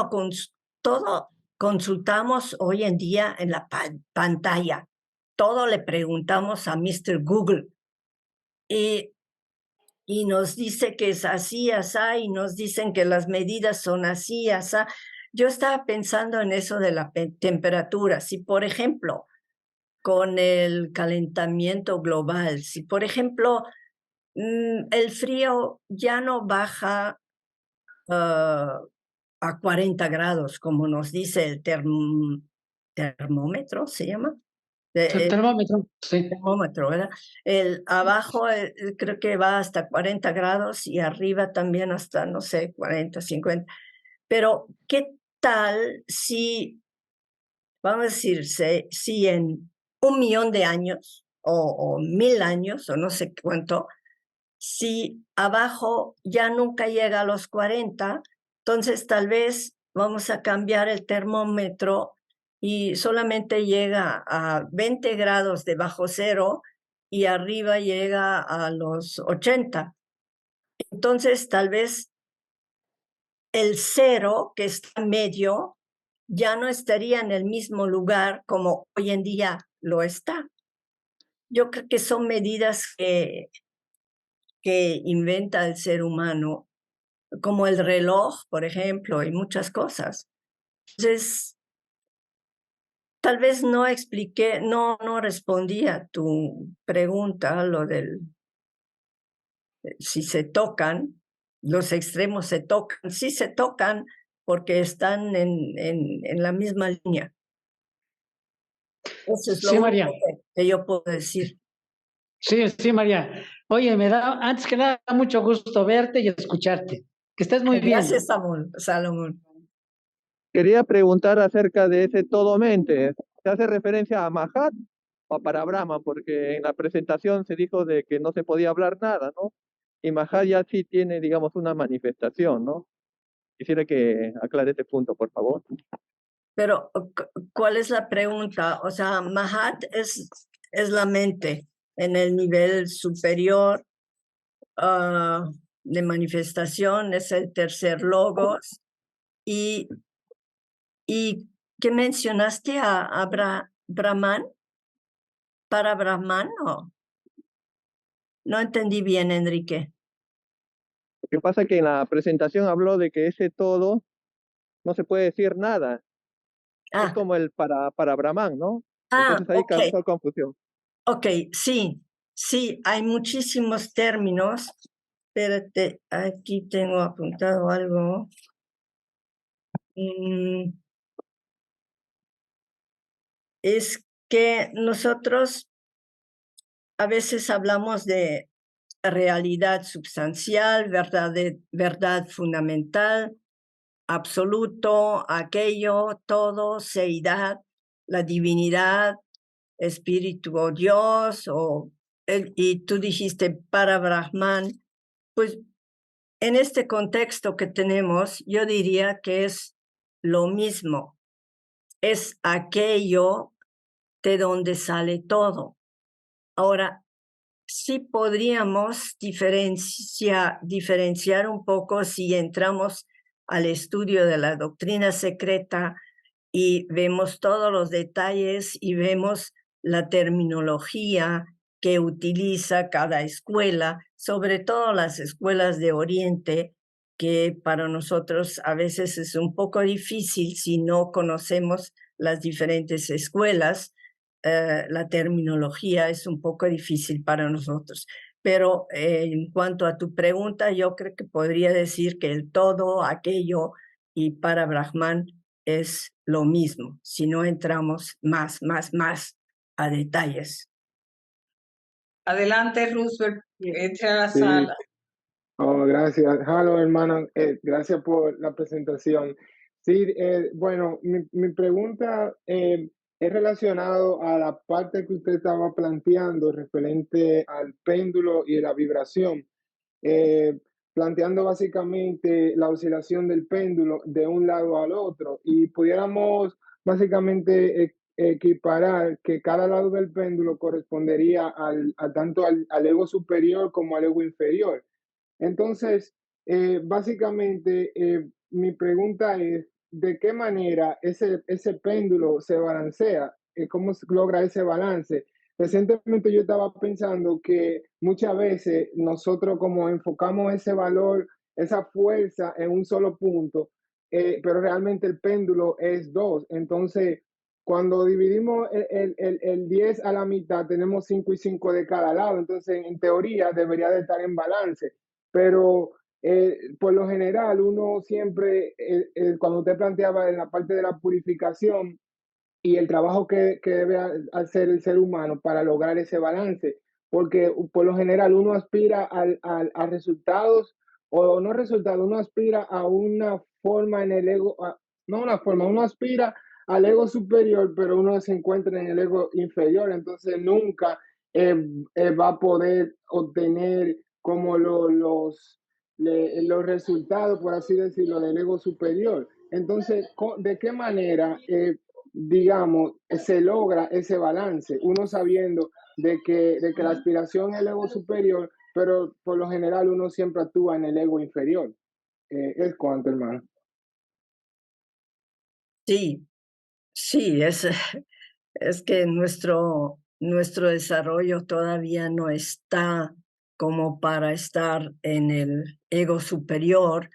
consultamos hoy en día en la pantalla. Todo le preguntamos a Mr. Google y nos dice que es así, asá, y nos dicen que las medidas son así, asá. Yo estaba pensando en eso de la temperatura. Si, por ejemplo, con el calentamiento global, si, por ejemplo, el frío ya no baja a 40 grados, como nos dice el termómetro, ¿se llama? El termómetro, sí. Termómetro, ¿verdad? Abajo creo que va hasta 40 grados y arriba también hasta, no sé, 40, 50. Pero, ¿qué tal si, vamos a decir, si en 1.000.000 de años o 1.000 años o no sé cuánto, si abajo ya nunca llega a los 40, entonces tal vez vamos a cambiar el termómetro y solamente llega a 20 grados debajo cero y arriba llega a los 80. Entonces tal vez el cero, que está en medio, ya no estaría en el mismo lugar como hoy en día lo está. Yo creo que son medidas que inventa el ser humano, como el reloj, por ejemplo, y muchas cosas. Entonces, tal vez no expliqué, no respondí a tu pregunta, lo del si se tocan, los extremos se tocan, sí se tocan porque están en la misma línea. Eso es lo Sí, único María. que yo puedo decir. Sí, María. Oye, antes que nada, mucho gusto verte y escucharte. Que estés muy bien. Gracias, Salomón. Quería preguntar acerca de ese todo mente. ¿Se hace referencia a Mahat o para Brahma? Porque en la presentación se dijo de que no se podía hablar nada, ¿no? Y Mahat ya sí tiene, digamos, una manifestación, ¿no? Quisiera que aclare este punto, por favor. Pero, ¿cuál es la pregunta? O sea, Mahat es la mente en el nivel superior de manifestación, es el tercer logos, ¿Y qué mencionaste a Brahman? ¿Para Brahman? No entendí bien, Enrique. Lo que pasa es que en la presentación habló de que ese todo no se puede decir nada. Es como el para Brahman, ¿no? Entonces ahí causó confusión. Ok, sí, hay muchísimos términos. Espérate, aquí tengo apuntado algo. Es que nosotros a veces hablamos de realidad substancial, verdad fundamental, absoluto, aquello, todo, seidad, la divinidad, espíritu o Dios, y tú dijiste para Brahman. Pues en este contexto que tenemos, yo diría que es lo mismo, es aquello de donde sale todo. Ahora, sí podríamos diferenciar un poco si entramos al estudio de la doctrina secreta y vemos todos los detalles y vemos la terminología que utiliza cada escuela, sobre todo las escuelas de Oriente, que para nosotros a veces es un poco difícil si no conocemos las diferentes escuelas. La terminología es un poco difícil para nosotros. Pero en cuanto a tu pregunta, yo creo que podría decir que el todo, aquello y para Brahman es lo mismo, si no entramos más a detalles. Adelante, Roosevelt, entre a la Sí. sala. Oh, gracias. Hello, hermano. Gracias por la presentación. Sí, bueno, mi pregunta es relacionado a la parte que usted estaba planteando referente al péndulo y la vibración, planteando básicamente la oscilación del péndulo de un lado al otro y pudiéramos básicamente equiparar que cada lado del péndulo correspondería tanto al ego superior como al ego inferior. Entonces, básicamente, mi pregunta es, ¿de qué manera ese péndulo se balancea? ¿Cómo se logra ese balance? Recientemente yo estaba pensando que muchas veces nosotros como enfocamos ese valor, esa fuerza en un solo punto, pero realmente el péndulo es dos. Entonces, cuando dividimos el 10 a la mitad, tenemos 5 y 5 de cada lado. Entonces, en teoría, debería de estar en balance. Pero por lo general uno siempre, cuando usted planteaba en la parte de la purificación y el trabajo que debe hacer el ser humano para lograr ese balance, porque por lo general uno aspira a resultados o no resultados, uno aspira a una forma en el ego, no una forma, uno aspira al ego superior, pero uno se encuentra en el ego inferior, entonces nunca va a poder obtener como los resultados, por así decirlo, del ego superior. Entonces, ¿de qué manera, digamos, se logra ese balance? Uno sabiendo de que la aspiración es el ego superior, pero por lo general uno siempre actúa en el ego inferior. Es cuanto, hermano. Sí, es que nuestro desarrollo todavía no está como para estar en el ego superior,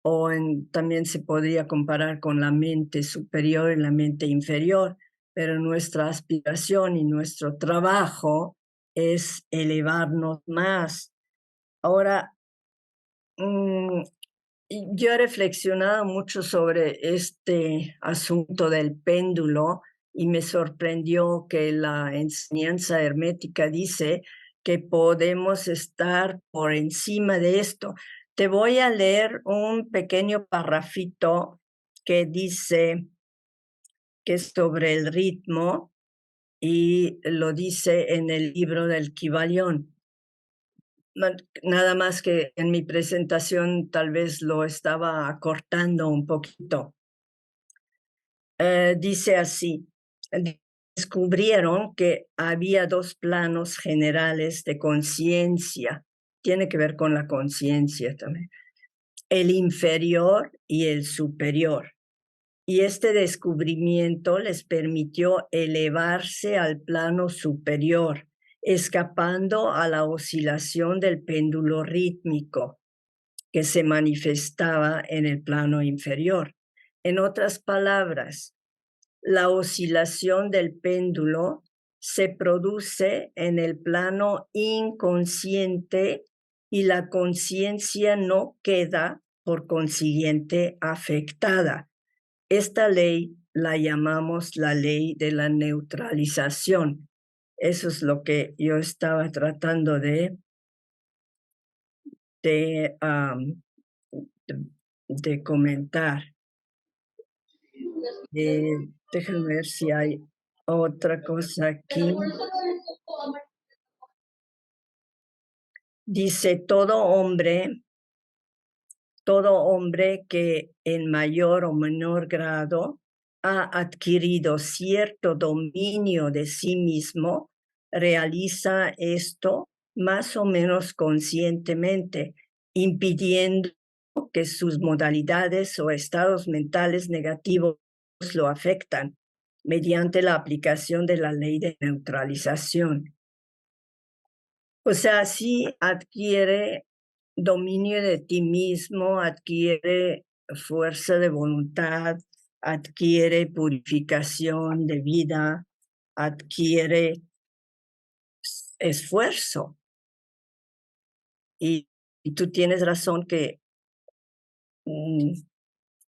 o también se podría comparar con la mente superior y la mente inferior, pero nuestra aspiración y nuestro trabajo es elevarnos más. Ahora, yo he reflexionado mucho sobre este asunto del péndulo y me sorprendió que la enseñanza hermética dice que podemos estar por encima de esto. Te voy a leer un pequeño parrafito que dice que es sobre el ritmo y lo dice en el libro del Kybalión. Nada más que en mi presentación tal vez lo estaba acortando un poquito. Dice así: descubrieron que había dos planos generales de conciencia, tiene que ver con la conciencia también, el inferior y el superior. Y este descubrimiento les permitió elevarse al plano superior, escapando a la oscilación del péndulo rítmico que se manifestaba en el plano inferior. En otras palabras, la oscilación del péndulo se produce en el plano inconsciente y la conciencia no queda, por consiguiente, afectada. Esta ley la llamamos la ley de la neutralización. Eso es lo que yo estaba tratando de comentar. Déjenme ver si hay otra cosa aquí. Dice, todo hombre que en mayor o menor grado ha adquirido cierto dominio de sí mismo, realiza esto más o menos conscientemente, impidiendo que sus modalidades o estados mentales negativos lo afectan mediante la aplicación de la ley de neutralización. O sea, sí adquiere dominio de ti mismo, adquiere fuerza de voluntad, adquiere purificación de vida, adquiere esfuerzo. Y tú tienes razón que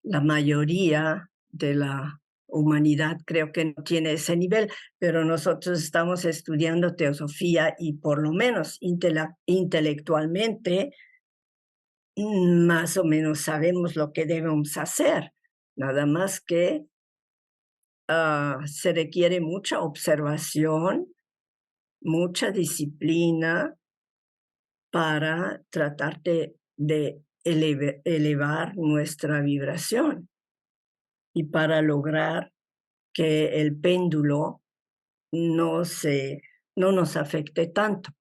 la mayoría de la humanidad creo que no tiene ese nivel, pero nosotros estamos estudiando teosofía y por lo menos intelectualmente más o menos sabemos lo que debemos hacer, nada más que se requiere mucha observación, mucha disciplina para tratar de elevar nuestra vibración y para lograr que el péndulo no nos afecte tanto.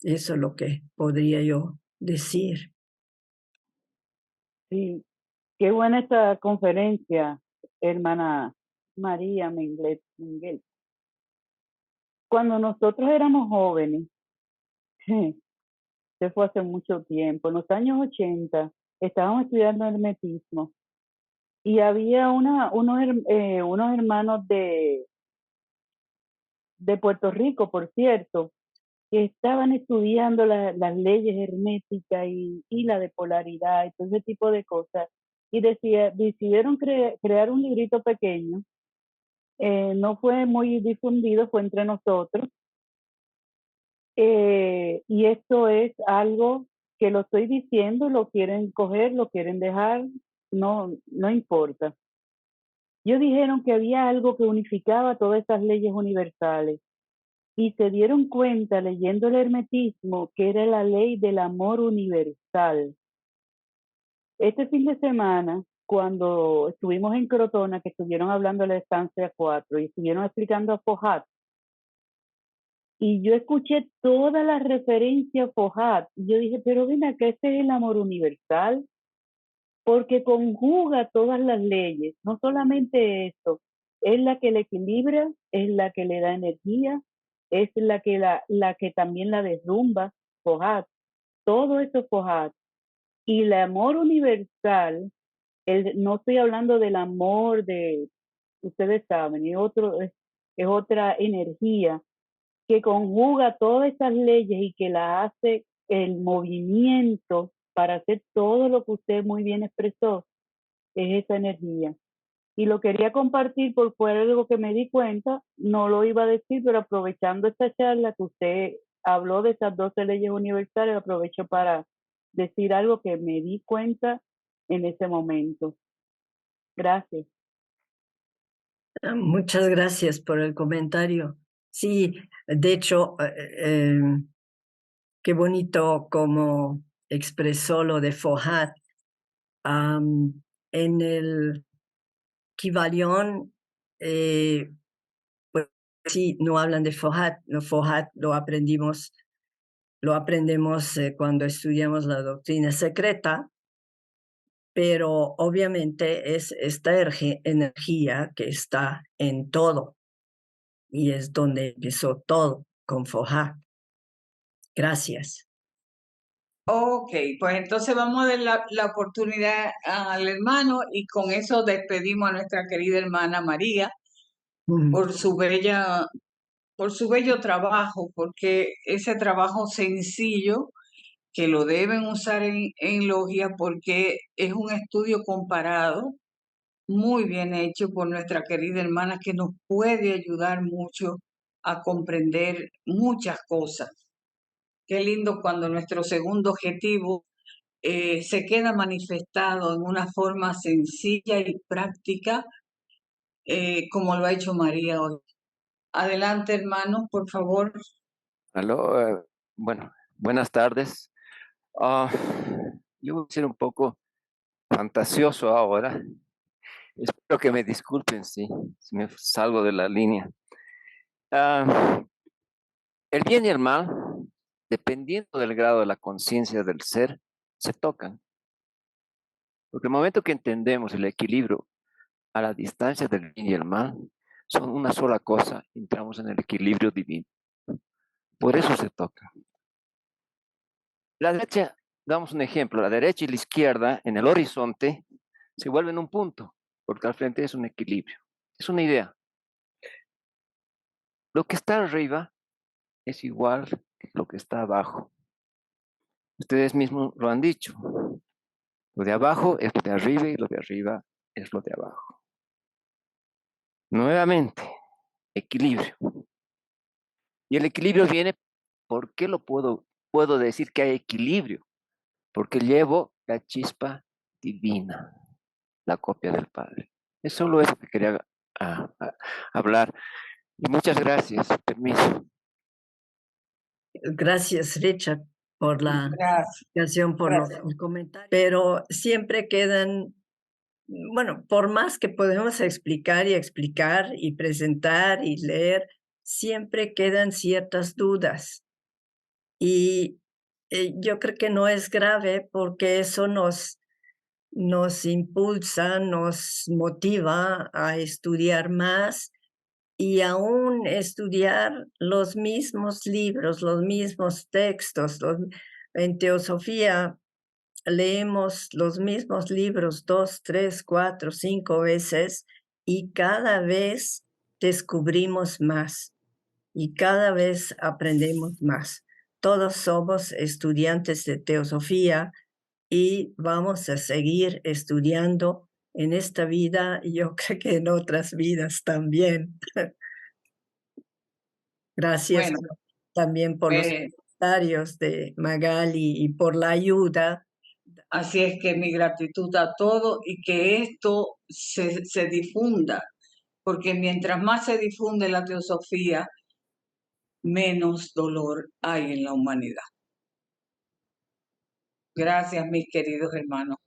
Eso es lo que podría yo decir. Sí, qué buena esta conferencia, hermana María Mengel. Cuando nosotros éramos jóvenes, se fue hace mucho tiempo, en los años 80, estábamos estudiando hermetismo y había unos hermanos de Puerto Rico, por cierto, que estaban estudiando las leyes herméticas y la de polaridad y todo ese tipo de cosas. Y decidieron crear un librito pequeño. No fue muy difundido, fue entre nosotros. Y esto es algo que lo estoy diciendo, lo quieren coger, lo quieren dejar, no importa. Ellos dijeron que había algo que unificaba todas esas leyes universales y se dieron cuenta leyendo el hermetismo que era la ley del amor universal. Este fin de semana, cuando estuvimos en Crotona, que estuvieron hablando de la estancia 4 y estuvieron explicando a Fohat, y yo escuché todas las referencias a Fohat, y yo dije, pero ven acá, este es el amor universal, porque conjuga todas las leyes, no solamente eso, es la que le equilibra, es la que le da energía, es la que también la derrumba, Fohat, todo eso es Fohat. Y el amor universal, no estoy hablando del amor de, ustedes saben, es otra energía que conjuga todas esas leyes y que la hace el movimiento para hacer todo lo que usted muy bien expresó, es esa energía. Y lo quería compartir porque fue algo que me di cuenta, no lo iba a decir, pero aprovechando esta charla que usted habló de esas 12 leyes universales, aprovecho para decir algo que me di cuenta en ese momento. Gracias. Muchas gracias por el comentario. Sí, de hecho, qué bonito como expresó lo de Fohat. En el Kybalión, pues sí, no hablan de Fohat. No, Fohat lo aprendemos cuando estudiamos la doctrina secreta, pero obviamente es esta energía que está en todo y es donde empezó todo con Fohat. Gracias. Ok, pues entonces vamos a dar la oportunidad al hermano y con eso despedimos a nuestra querida hermana María por su bello trabajo, porque ese trabajo sencillo que lo deben usar en logia porque es un estudio comparado muy bien hecho por nuestra querida hermana que nos puede ayudar mucho a comprender muchas cosas. Qué lindo cuando nuestro segundo objetivo se queda manifestado en una forma sencilla y práctica, como lo ha hecho María hoy. Adelante, hermano, por favor. Aló, bueno, buenas tardes. Ah, yo voy a ser un poco fantasioso ahora. Espero que me disculpen si me salgo de la línea. Ah, el bien y el mal, dependiendo del grado de la conciencia del ser, se tocan. Porque el momento que entendemos el equilibrio a la distancia del bien y el mal, son una sola cosa, entramos en el equilibrio divino. Por eso se tocan. La derecha, damos un ejemplo, la derecha y la izquierda en el horizonte se vuelven un punto, porque al frente es un equilibrio. Es una idea. Lo que está arriba es igual que lo que está abajo. Ustedes mismos lo han dicho. Lo de abajo es lo de arriba y lo de arriba es lo de abajo. Nuevamente, equilibrio. Y el equilibrio viene, ¿por qué puedo decir que hay equilibrio? Porque llevo la chispa divina, la copia del Padre. Es solo eso que quería hablar. Y muchas gracias. Permiso. Gracias, Richard, por la explicación, por los comentarios. Pero siempre quedan, bueno, por más que podemos explicar y presentar y leer, siempre quedan ciertas dudas. Y yo creo que no es grave porque eso nos impulsa, nos motiva a estudiar más y aún estudiar los mismos libros, los mismos textos. En Teosofía leemos los mismos libros 2, 3, 4, 5 veces y cada vez descubrimos más y cada vez aprendemos más. Todos somos estudiantes de Teosofía y vamos a seguir estudiando en esta vida y yo creo que en otras vidas también. Gracias también por los comentarios de Magali y por la ayuda. Así es que mi gratitud a todos y que esto se difunda, porque mientras más se difunde la teosofía, menos dolor hay en la humanidad. Gracias, mis queridos hermanos.